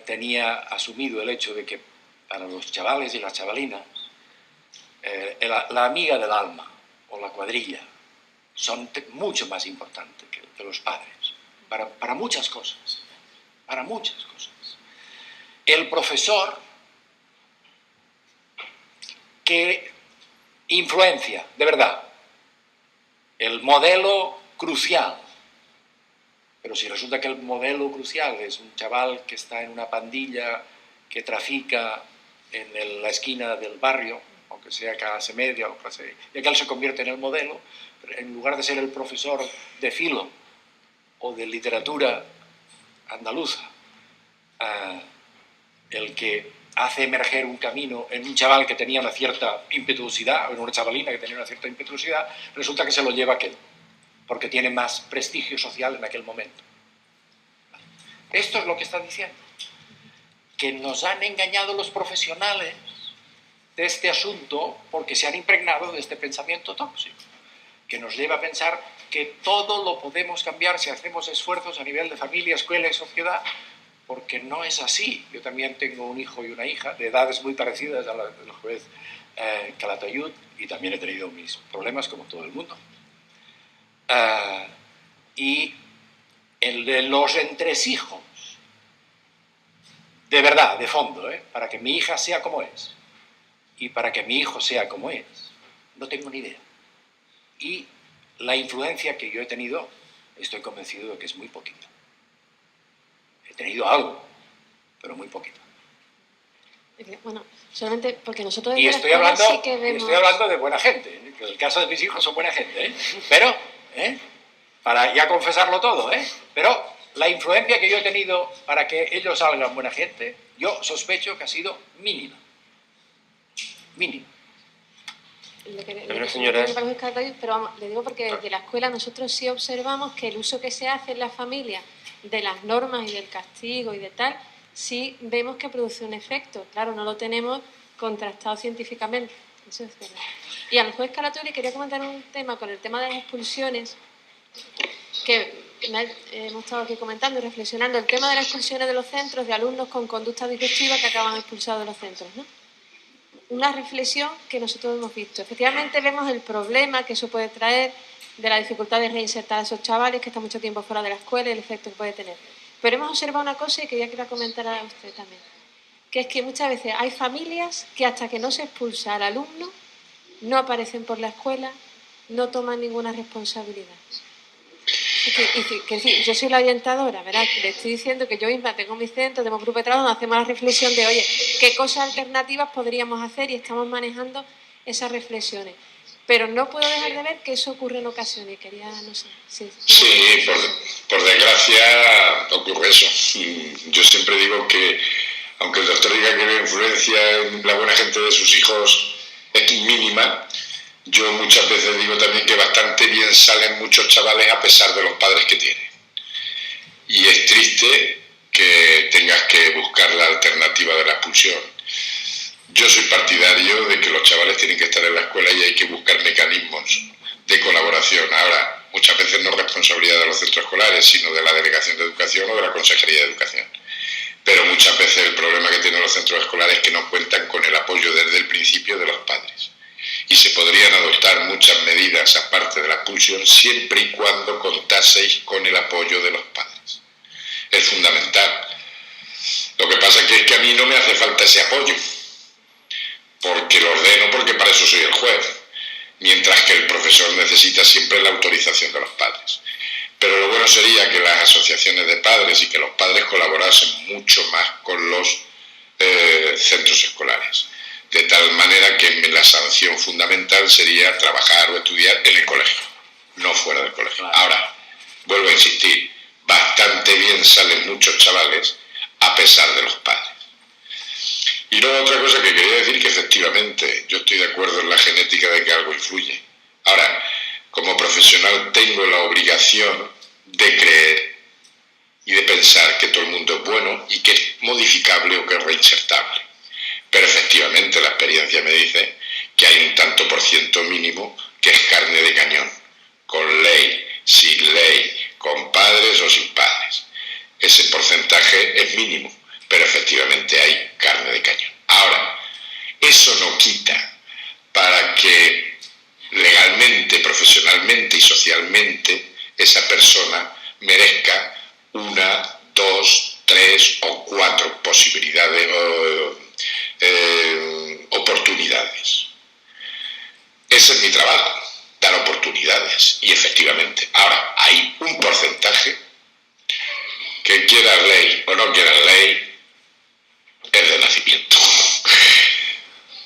tenía asumido el hecho de que para los chavales y las chavalinas la amiga del alma o la cuadrilla son mucho más importantes que los padres para muchas cosas. Para muchas cosas. El profesor que influencia, de verdad, el modelo crucial. Pero si resulta que el modelo crucial es un chaval que está en una pandilla que trafica en la esquina del barrio, aunque sea clase media o clase... y que él se convierte en el modelo, pero en lugar de ser el profesor de filo o de literatura andaluza, el que hace emerger un camino en un chaval que tenía una cierta impetuosidad, o en una chavalina que tenía una cierta impetuosidad, resulta que se lo lleva aquel, porque tiene más prestigio social en aquel momento. Esto es lo que está diciendo. Que nos han engañado los profesionales de este asunto porque se han impregnado de este pensamiento tóxico, que nos lleva a pensar que todo lo podemos cambiar si hacemos esfuerzos a nivel de familia, escuela y sociedad porque no es así. Yo también tengo un hijo y una hija de edades muy parecidas a la del juez Calatayud, y también he tenido mis problemas como todo el mundo. Y el de los entresijos, de verdad, de fondo, para que mi hija sea como es y para que mi hijo sea como es, no tengo ni idea. Y la influencia que yo he tenido, estoy convencido de que es muy poquita. He tenido algo, pero muy poquito. Bueno, solamente porque nosotros Y desde estoy la escuela hablando, sí que vemos... estoy hablando de buena gente, que en el caso de mis hijos son buena gente, pero, para ya confesarlo todo, pero la influencia que yo he tenido para que ellos salgan buena gente, yo sospecho que ha sido mínima. Mínima. Pero vamos, le digo porque desde la escuela nosotros sí observamos que el uso que se hace en la familia de las normas y del castigo y de tal, sí vemos que produce un efecto. Claro, no lo tenemos contrastado científicamente. Eso es verdad. Y al juez Calatayud le quería comentar un tema con el tema de las expulsiones, que hemos estado aquí comentando y reflexionando, el tema de las expulsiones de los centros de alumnos con conducta disruptiva que acaban expulsados de los centros, ¿no? Una reflexión que nosotros hemos visto. Efectivamente vemos el problema que eso puede traer, de la dificultad de reinsertar a esos chavales que están mucho tiempo fuera de la escuela y el efecto que puede tener. Pero hemos observado una cosa y que ya quería comentar a usted también, que es que muchas veces hay familias que hasta que no se expulsa al alumno no aparecen por la escuela, no toman ninguna responsabilidad. Yo soy la orientadora, ¿verdad? Le estoy diciendo que yo misma tengo mi centro, tenemos grupo de trabajo donde hacemos la reflexión de, oye, ¿qué cosas alternativas podríamos hacer? Y estamos manejando esas reflexiones. Pero no puedo dejar de ver que eso ocurre en ocasiones. Quería, no sé. Sí, por desgracia ocurre eso. Yo siempre digo que, aunque el doctor diga que la influencia en la buena gente de sus hijos es mínima, yo muchas veces digo también que bastante bien salen muchos chavales a pesar de los padres que tienen. Y es triste que tengas que buscar la alternativa de la expulsión. Yo soy partidario de que los chavales tienen que estar en la escuela y hay que buscar mecanismos de colaboración. Ahora, muchas veces no es responsabilidad de los centros escolares, sino de la Delegación de Educación o de la Consejería de Educación. Pero muchas veces el problema que tienen los centros escolares es que no cuentan con el apoyo desde el principio de los padres. Y se podrían adoptar muchas medidas aparte de la expulsión siempre y cuando contaseis con el apoyo de los padres. Es fundamental. Lo que pasa es que a mí no me hace falta ese apoyo, porque lo ordeno, porque para eso soy el juez, mientras que el profesor necesita siempre la autorización de los padres. Pero lo bueno sería que las asociaciones de padres y que los padres colaborasen mucho más con los centros escolares. De tal manera que la sanción fundamental sería trabajar o estudiar en el colegio, no fuera del colegio. Ahora, vuelvo a insistir, bastante bien salen muchos chavales a pesar de los padres. Y luego otra cosa que quería decir, que efectivamente yo estoy de acuerdo en la genética de que algo influye. Ahora, como profesional tengo la obligación de creer y de pensar que todo el mundo es bueno y que es modificable o que es reinsertable. Pero efectivamente la experiencia me dice que hay un tanto por ciento mínimo que es carne de cañón, con ley, sin ley, con padres o sin padres. Ese porcentaje es mínimo, pero efectivamente hay carne de cañón. Ahora, eso no quita para que legalmente, profesionalmente y socialmente esa persona merezca 1, 2, 3 o 4 posibilidades oportunidades. Ese es mi trabajo, dar oportunidades, y efectivamente. Ahora, hay un porcentaje que quiera ley o no quiera ley, es de nacimiento.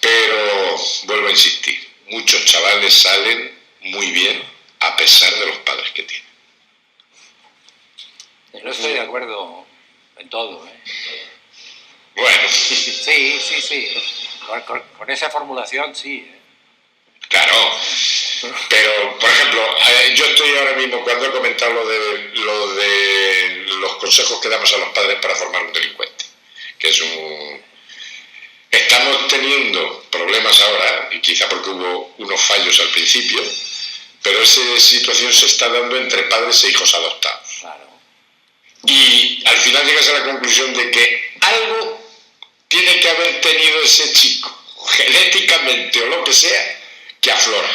Pero, vuelvo a insistir, muchos chavales salen muy bien a pesar de los padres que tienen. No estoy de acuerdo en todo, Bueno. Sí. Con esa formulación, sí. Claro. Pero, por ejemplo, yo estoy ahora mismo, cuando he comentado lo de los consejos que damos a los padres para formar un delincuente, que es Estamos teniendo problemas ahora, y quizá porque hubo unos fallos al principio, pero esa situación se está dando entre padres e hijos adoptados. Claro. y al final llegas a la conclusión de que algo tiene que haber tenido ese chico, genéticamente o lo que sea, que aflora.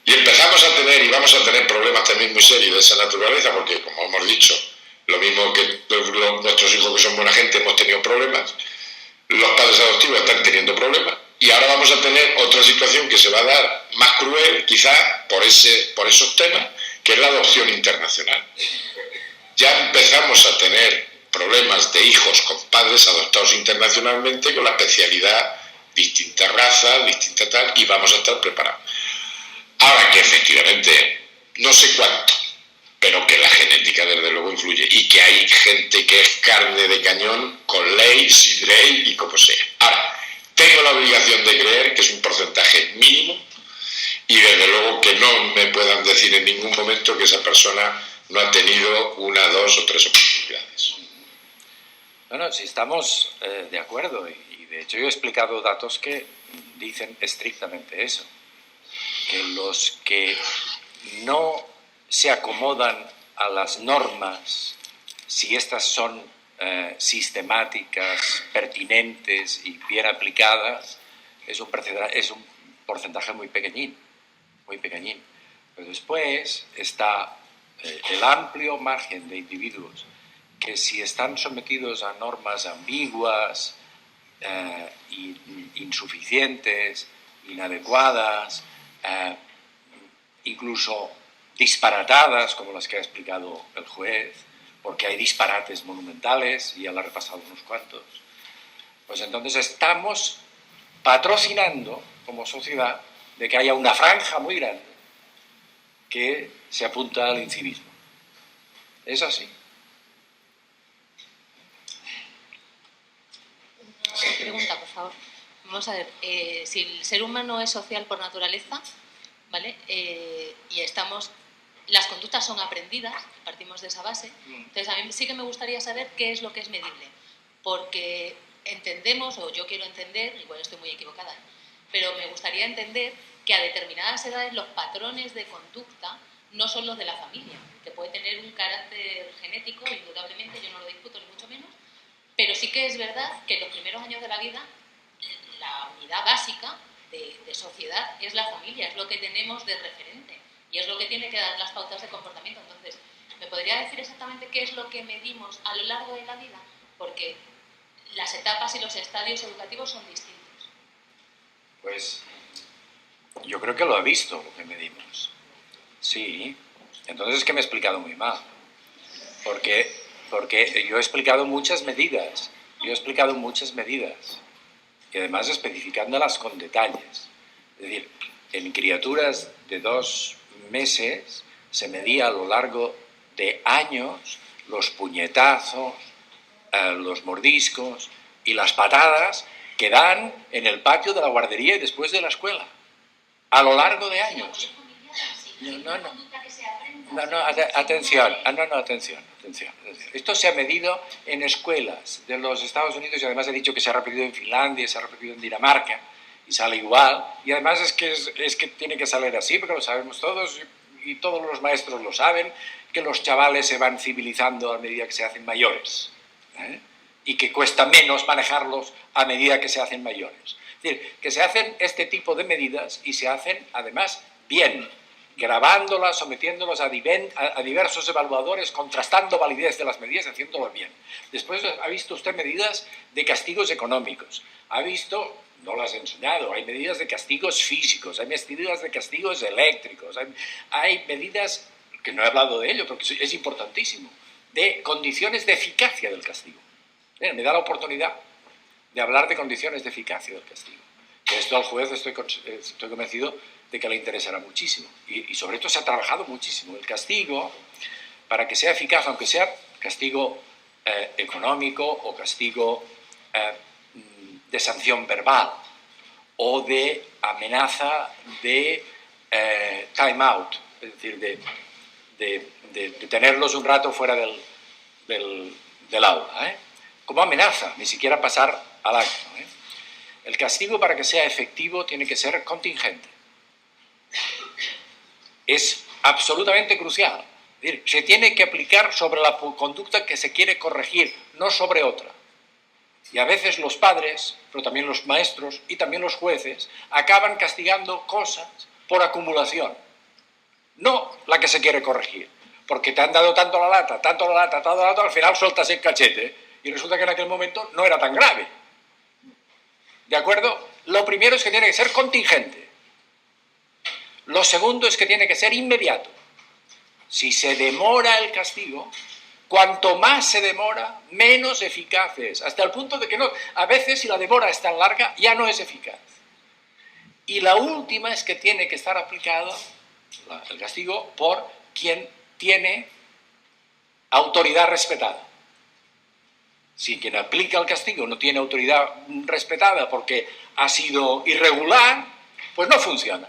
Y empezamos a tener, y vamos a tener problemas también muy serios de esa naturaleza, porque como hemos dicho, lo mismo que nuestros hijos que son buena gente hemos tenido problemas, los padres adoptivos están teniendo problemas, y ahora vamos a tener otra situación que se va a dar más cruel, quizá por esos temas, que es la adopción internacional. Ya empezamos a tener problemas de hijos con padres adoptados internacionalmente con la especialidad, distintas razas, distintas tal, y vamos a estar preparados. Ahora que efectivamente, no sé cuánto, pero que la genética desde luego influye y que hay gente que es carne de cañón con ley, sin ley y como sea. Ahora, tengo la obligación de creer que es un porcentaje mínimo y desde luego que no me puedan decir en ningún momento que esa persona no ha tenido una, dos o tres oportunidades. No, si estamos de acuerdo y de hecho yo he explicado datos que dicen estrictamente eso, que los que no se acomodan a las normas, si estas son sistemáticas, pertinentes y bien aplicadas, es un porcentaje muy pequeñín, muy pequeñín. Pero después está el amplio margen de individuos que si están sometidos a normas ambiguas, insuficientes, inadecuadas, incluso disparatadas, como las que ha explicado el juez, porque hay disparates monumentales, y ya lo ha repasado unos cuantos, pues entonces estamos patrocinando como sociedad de que haya una franja muy grande que se apunta al incivismo. Es así. Pregunta, por favor. Vamos a ver, si el ser humano es social por naturaleza, ¿vale? Y las conductas son aprendidas, partimos de esa base, entonces a mí sí que me gustaría saber qué es lo que es medible, porque entendemos, o yo quiero entender, igual estoy muy equivocada, pero me gustaría entender que a determinadas edades los patrones de conducta no son los de la familia, que puede tener un carácter genético, indudablemente, yo no lo discuto ni mucho menos, pero sí que es verdad que en los primeros años de la vida la unidad básica de sociedad es la familia, es lo que tenemos de referente y es lo que tiene que dar las pautas de comportamiento. Entonces, ¿me podría decir exactamente qué es lo que medimos a lo largo de la vida? Porque las etapas y los estadios educativos son distintos. Pues yo creo que lo ha visto lo que medimos. Sí, entonces es que me he explicado muy mal. Porque yo he explicado muchas medidas. Y además especificándolas con detalles. Es decir, en criaturas de 2 meses se medía a lo largo de años los puñetazos, los mordiscos y las patadas que dan en el patio de la guardería y después de la escuela. A lo largo de años. Atención. Esto se ha medido en escuelas de los Estados Unidos y además he dicho que se ha repetido en Finlandia, se ha repetido en Dinamarca y sale igual. Y además es que tiene que salir así porque lo sabemos todos y todos los maestros lo saben, que los chavales se van civilizando a medida que se hacen mayores, y que cuesta menos manejarlos a medida que se hacen mayores. Es decir, que se hacen este tipo de medidas y se hacen además bien, grabándolas, sometiéndolas a diversos evaluadores, contrastando validez de las medidas, haciéndolo bien. Después ha visto usted medidas de castigos económicos, ha visto, no las he enseñado, hay medidas de castigos físicos, hay medidas de castigos eléctricos, hay medidas, que no he hablado de ello, porque es importantísimo, de condiciones de eficacia del castigo. Me da la oportunidad de hablar de condiciones de eficacia del castigo. Que esto al juez estoy convencido de que le interesará muchísimo. Y sobre esto se ha trabajado muchísimo. El castigo, para que sea eficaz, aunque sea castigo económico o castigo de sanción verbal o de amenaza de time out, es decir, de tenerlos un rato fuera del aula, como amenaza, ni siquiera pasar al acto. El castigo, para que sea efectivo, tiene que ser contingente. Es absolutamente crucial Es decir, se tiene que aplicar sobre la conducta que se quiere corregir, no sobre otra. Y a veces los padres, pero también los maestros y también los jueces, acaban castigando cosas por acumulación, no la que se quiere corregir. Porque te han dado tanto la lata, al final sueltas el cachete y resulta que en aquel momento no era tan grave. ¿De acuerdo? Lo primero es que tiene que ser contingente. Lo segundo es que tiene que ser inmediato. Si se demora el castigo, cuanto más se demora, menos eficaz es. Hasta el punto de que no, a veces si la demora es tan larga, ya no es eficaz. Y la última es que tiene que estar aplicado el castigo por quien tiene autoridad respetada. Si quien aplica el castigo no tiene autoridad respetada porque ha sido irregular, pues no funciona.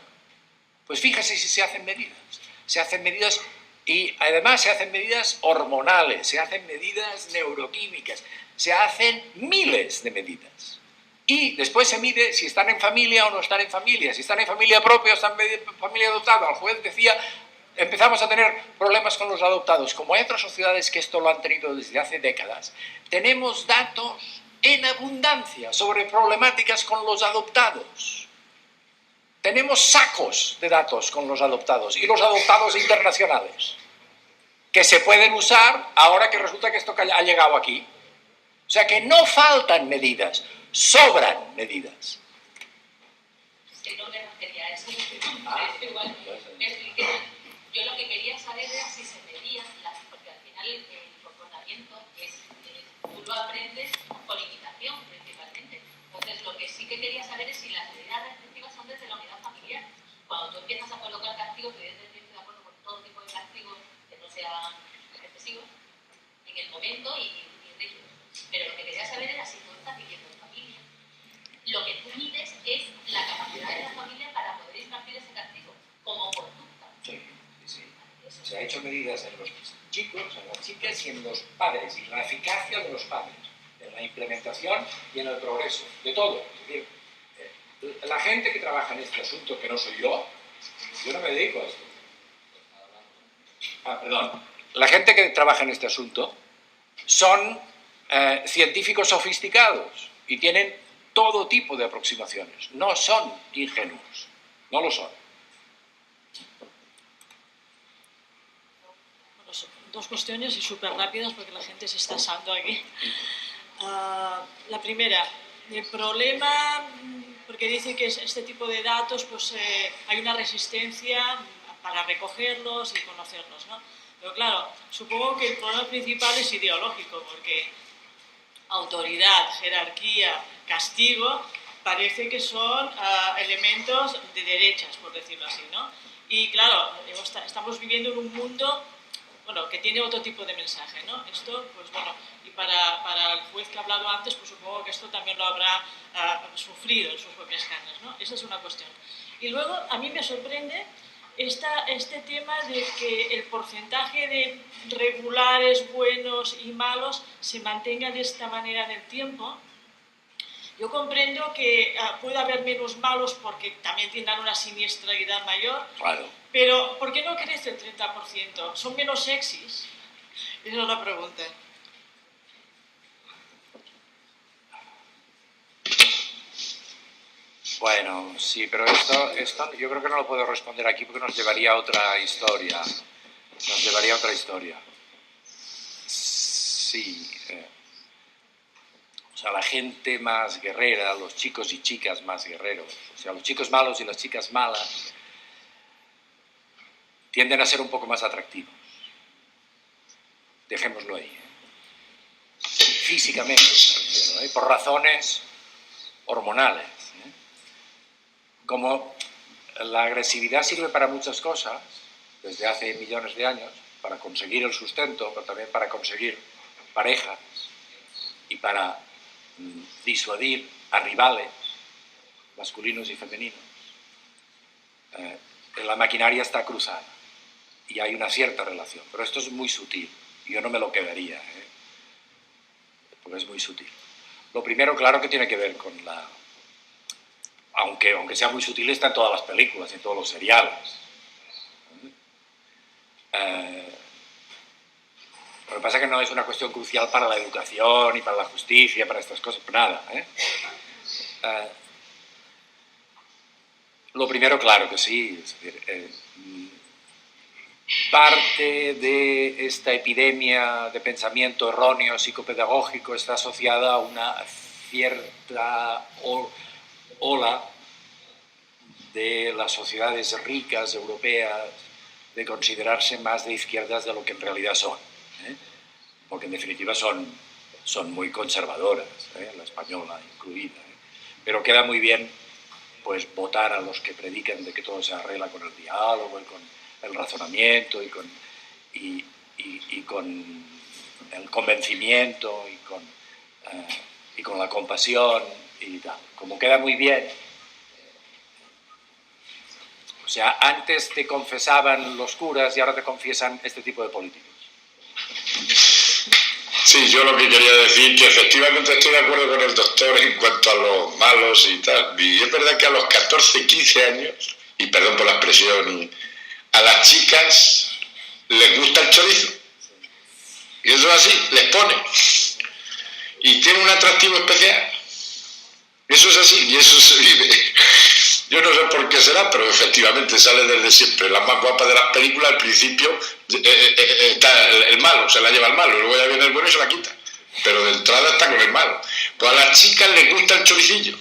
Pues fíjese si se hacen medidas. Se hacen medidas y además se hacen medidas hormonales, se hacen medidas neuroquímicas, se hacen miles de medidas. Y después se mide si están en familia o no están en familia, si están en familia propia o están en familia adoptada. El juez decía, empezamos a tener problemas con los adoptados. Como hay otras sociedades que esto lo han tenido desde hace décadas, tenemos datos en abundancia sobre problemáticas con los adoptados. Tenemos sacos de datos con los adoptados y los adoptados internacionales que se pueden usar ahora que resulta que esto ha llegado aquí. O sea que no faltan medidas, sobran medidas. Es que no me refería a eso. Igual, me expliqué. Yo lo que quería saber era si se medían, porque al final el comportamiento tú lo aprendes por imitación principalmente. Entonces lo que sí que quería saber es si las medidas restrictivas son desde la unidad familiar. Cuando tú empiezas a colocar castigos, que evidentemente estoy de acuerdo con todo tipo de castigos que no sean excesivos, en el momento y rígidos. Pero lo que quería saber era si tú estás viviendo en familia. Lo que tú mides es la capacidad de la familia para poder impartir ese castigo como conducta. Sí. Se ha hecho medidas en los chicos, en las chicas y en los padres, y la eficacia de los padres, en la implementación y en el progreso, de todo. Es decir, la gente que trabaja en este asunto, que no soy yo no me dedico a esto. Perdón. La gente que trabaja en este asunto son científicos sofisticados y tienen todo tipo de aproximaciones. No son ingenuos, no lo son. Dos cuestiones y súper rápidas porque la gente se está asando aquí. La primera, el problema, porque dice que este tipo de datos pues hay una resistencia para recogerlos y conocerlos, ¿no? Pero claro, supongo que el problema principal es ideológico, porque autoridad, jerarquía, castigo, parece que son elementos de derechas, por decirlo así, ¿no? Y claro, estamos viviendo en un mundo que tiene otro tipo de mensaje, ¿no? Esto, pues bueno, y para el juez que ha hablado antes, pues supongo que esto también lo habrá sufrido en sus propias carnes, ¿no? Esa es una cuestión. Y luego, a mí me sorprende este tema de que el porcentaje de regulares, buenos y malos se mantenga de esta manera en el tiempo. Yo comprendo que puede haber menos malos porque también tendrán una siniestralidad mayor, Claro. pero ¿por qué no crece el 30%? ¿Son menos sexys? Esa es la pregunta. Bueno, sí, pero esto yo creo que no lo puedo responder aquí porque nos llevaría a otra historia. Sí. O sea, la gente más guerrera, los chicos y chicas más guerreros, o sea, los chicos malos y las chicas malas, tienden a ser un poco más atractivos. Dejémoslo ahí. Físicamente, ¿no? Por razones hormonales. Como la agresividad sirve para muchas cosas, desde hace millones de años, para conseguir el sustento, pero también para conseguir parejas y para disuadir a rivales, masculinos y femeninos. La maquinaria está cruzada y hay una cierta relación, pero esto es muy sutil. Yo no me lo quedaría, porque es muy sutil. Lo primero, claro que tiene que ver con la... Aunque sea muy sutil, está en todas las películas, en todos los seriales. Lo que pasa es que no es una cuestión crucial para la educación y para la justicia, para estas cosas, nada. Lo primero, claro que sí. Es decir, parte de esta epidemia de pensamiento erróneo psicopedagógico está asociada a una cierta ola de las sociedades ricas europeas de considerarse más de izquierdas de lo que en realidad son, porque en definitiva son muy conservadoras, la española incluida, pero queda muy bien pues votar a los que predican de que todo se arregla con el diálogo y con el razonamiento y con el convencimiento y con la compasión y tal. Como queda muy bien. O sea, antes te confesaban los curas y ahora te confiesan este tipo de políticos. Sí, yo lo que quería decir que efectivamente estoy de acuerdo con el doctor en cuanto a los malos y tal. Y es verdad que a los 14, 15 años, y perdón por la expresión, a las chicas les gusta el chorizo. Y eso es así, les pone. Y tiene un atractivo especial. Eso es así y eso se vive. Yo no sé por qué será, pero efectivamente sale desde siempre. La más guapa de las películas, al principio está el malo, se la lleva el malo, y luego ya viene el bueno y se la quita. Pero de entrada está con el malo. Pues a las chicas les gusta el choricillo.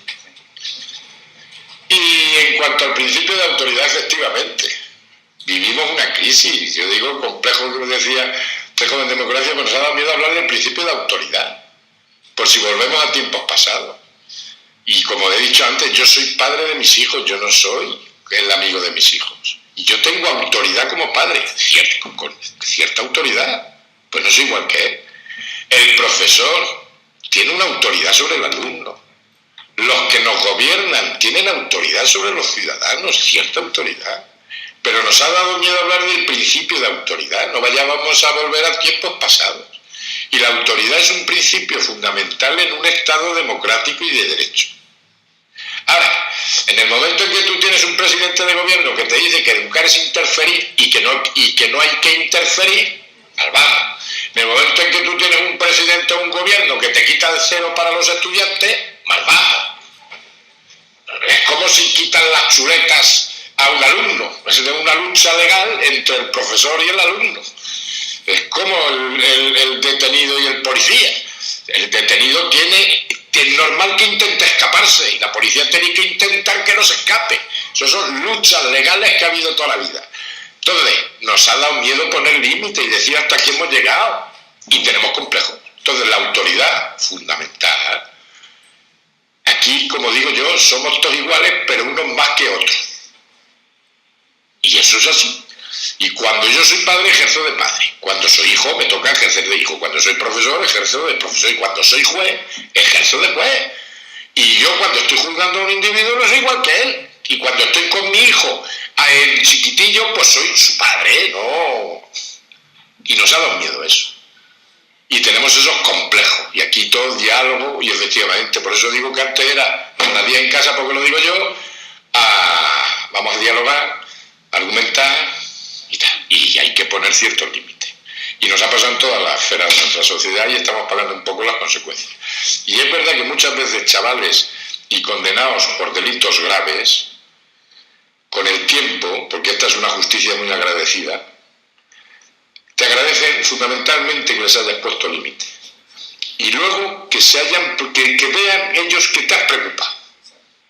Y en cuanto al principio de autoridad, efectivamente, vivimos una crisis. Yo digo, complejo que decía este joven democracia, pues nos ha dado miedo hablar del principio de autoridad. Por si volvemos a tiempos pasados. Y como he dicho antes, yo soy padre de mis hijos, yo no soy el amigo de mis hijos. Y yo tengo autoridad como padre, con cierta autoridad, pues no soy igual que él. El profesor tiene una autoridad sobre el alumno. Los que nos gobiernan tienen autoridad sobre los ciudadanos, cierta autoridad. Pero nos ha dado miedo hablar del principio de autoridad, no vayamos a volver a tiempos pasados. Y la autoridad es un principio fundamental en un Estado democrático y de derecho. Ahora, en el momento en que tú tienes un presidente de gobierno que te dice que educar es interferir y que no hay que interferir, mal vamos. En el momento en que tú tienes un presidente o un gobierno que te quita el cero para los estudiantes, mal vamos. Es como si quitan las chuletas a un alumno. Es una lucha legal entre el profesor y el alumno. Es como el detenido y el policía. El detenido es normal que intente escaparse y la policía tiene que intentar que no se escape. Esas son luchas legales que ha habido toda la vida. Entonces, nos ha dado miedo poner límite y decir hasta aquí hemos llegado y tenemos complejos. Entonces, la autoridad fundamental. Aquí, como digo yo, somos todos iguales, pero unos más que otros. Y eso es así. Y cuando yo soy padre, ejerzo de padre. Cuando soy hijo, me toca ejercer de hijo. Cuando soy profesor, ejerzo de profesor. Y cuando soy juez, ejerzo de juez. Y yo cuando estoy juzgando a un individuo no soy igual que él. Y cuando estoy con mi hijo, el chiquitillo, pues soy su padre, ¿no? Y nos ha dado miedo eso. Y tenemos esos complejos. Y aquí todo diálogo, y efectivamente, por eso digo que antes era nadie en casa, porque lo digo yo, vamos a dialogar, argumentar y tal. Y hay que poner ciertos límites. Y nos ha pasado en todas las esferas de nuestra sociedad y estamos pagando un poco las consecuencias. Y es verdad que muchas veces chavales y condenados por delitos graves, con el tiempo, porque esta es una justicia muy agradecida, te agradecen fundamentalmente que les hayas puesto límite. Y luego que vean ellos que te has preocupado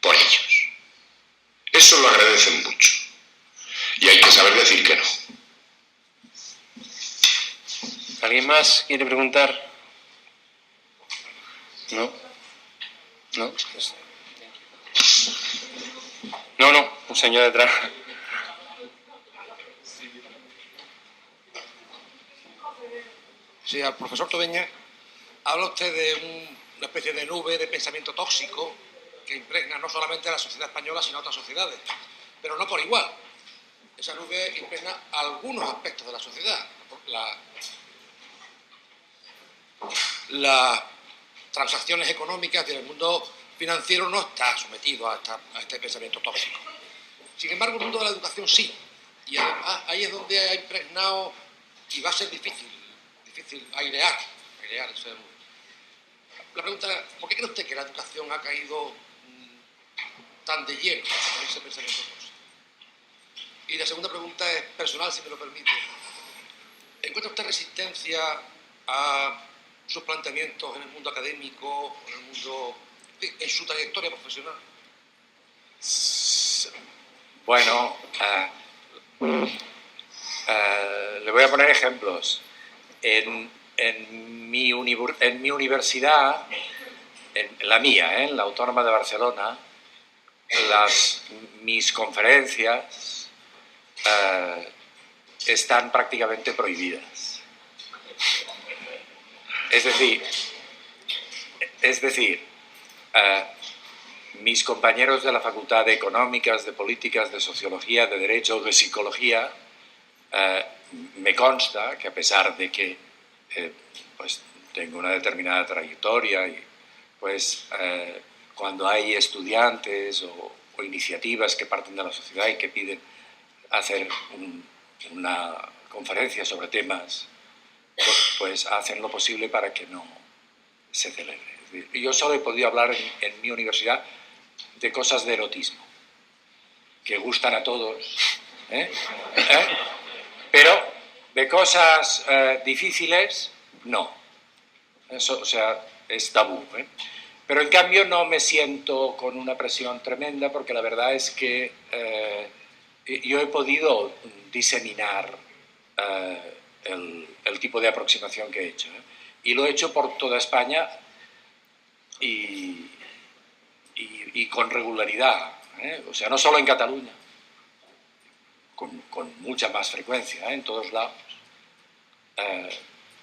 por ellos. Eso lo agradecen mucho. Y hay que saber decir que no. ¿Alguien más quiere preguntar? ¿No? ¿No? No, un señor detrás. Sí, al profesor Tobeña, habla usted de una especie de nube de pensamiento tóxico que impregna no solamente a la sociedad española, sino a otras sociedades, pero no por igual. Esa nube impregna algunos aspectos de la sociedad. Las transacciones económicas del mundo financiero no está sometido a este pensamiento tóxico. Sin embargo, el mundo de la educación sí. Y además ahí es donde ha impregnado, y va a ser difícil difícil airear. Eso es la pregunta, ¿por qué cree usted que la educación ha caído tan de lleno en ese pensamiento tóxico? Y la segunda pregunta es personal, si me lo permite. ¿Encuentra usted resistencia a sus planteamientos en el mundo académico, en el mundo, en su trayectoria profesional? Bueno, le voy a poner ejemplos. En mi universidad, en la mía, en la Autónoma de Barcelona, mis conferencias están prácticamente prohibidas. Es decir, mis compañeros de la Facultad de Económicas, de Políticas, de Sociología, de Derecho, de Psicología, me consta que a pesar de que pues tengo una determinada trayectoria y pues cuando hay estudiantes o iniciativas que parten de la sociedad y que piden hacer una conferencia sobre temas, pues hacen lo posible para que no se celebre. Es decir, yo solo he podido hablar en mi universidad de cosas de erotismo, que gustan a todos, pero de cosas difíciles, no. Eso, o sea, es tabú. Pero en cambio no me siento con una presión tremenda porque la verdad es que yo he podido diseminar el tipo de aproximación que he hecho. Y lo he hecho por toda España y con regularidad. O sea, no solo en Cataluña, con mucha más frecuencia, en todos lados.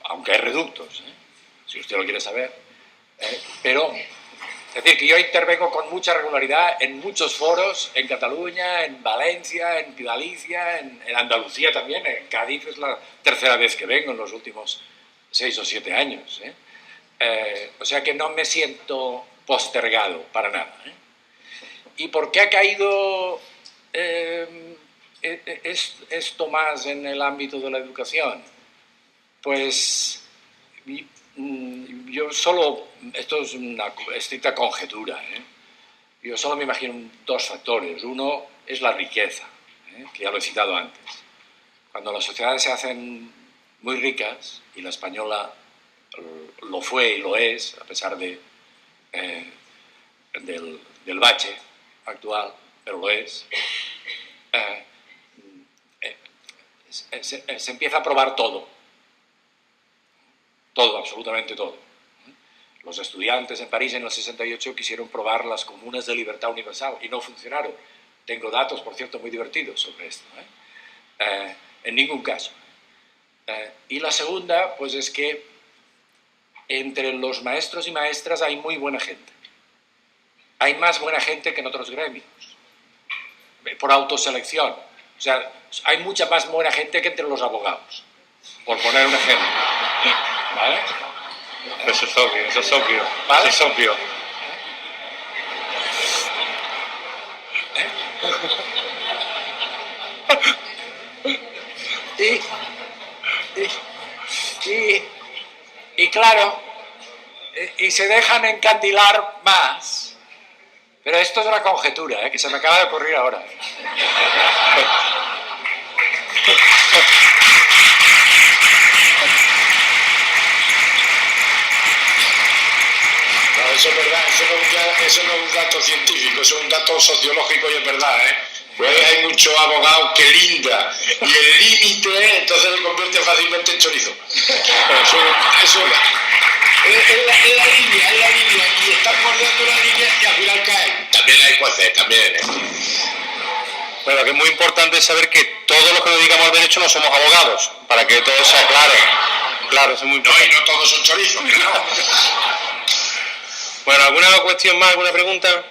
Aunque hay reductos, si usted lo quiere saber. Pero, es decir, que yo intervengo con mucha regularidad en muchos foros, en Cataluña, en Valencia, en Galicia, en Andalucía también, en Cádiz es la tercera vez que vengo en los últimos 6 o 7 años. O sea que no me siento postergado para nada. ¿Y por qué ha caído esto más en el ámbito de la educación? Pues yo solo, esto es una estricta conjetura, yo solo me imagino 2 factores. Uno es la riqueza, que ya lo he citado antes. Cuando las sociedades se hacen muy ricas, y la española lo fue y lo es, a pesar del bache actual, pero lo es, se empieza a probar todo. Todo, absolutamente todo. Los estudiantes en París en el 68 quisieron probar las comunas de libertad universal y no funcionaron. Tengo datos, por cierto, muy divertidos sobre esto. En ningún caso. Y la segunda, pues es que entre los maestros y maestras hay muy buena gente. Hay más buena gente que en otros gremios. Por autoselección. O sea, hay mucha más buena gente que entre los abogados. Por poner un ejemplo. ¿Vale? Eso es obvio, eso es obvio. ¿Vale? Eso es obvio. Y claro, y se dejan encandilar más. Pero esto es una conjetura, que se me acaba de ocurrir ahora. Eso es verdad, eso no es un dato científico, eso es un dato sociológico y es verdad, Pues hay muchos abogados que linda y el límite entonces se convierte fácilmente en chorizo. Eso es la línea, y están bordeando la línea y al final caen. También hay jueces, también. Bueno, que es muy importante saber que todos los que nos dedicamos al derecho no somos abogados, para que todo sea claro. Claro, eso es muy importante. No, y no todos son chorizos, claro. Bueno, ¿alguna cuestión más, alguna pregunta?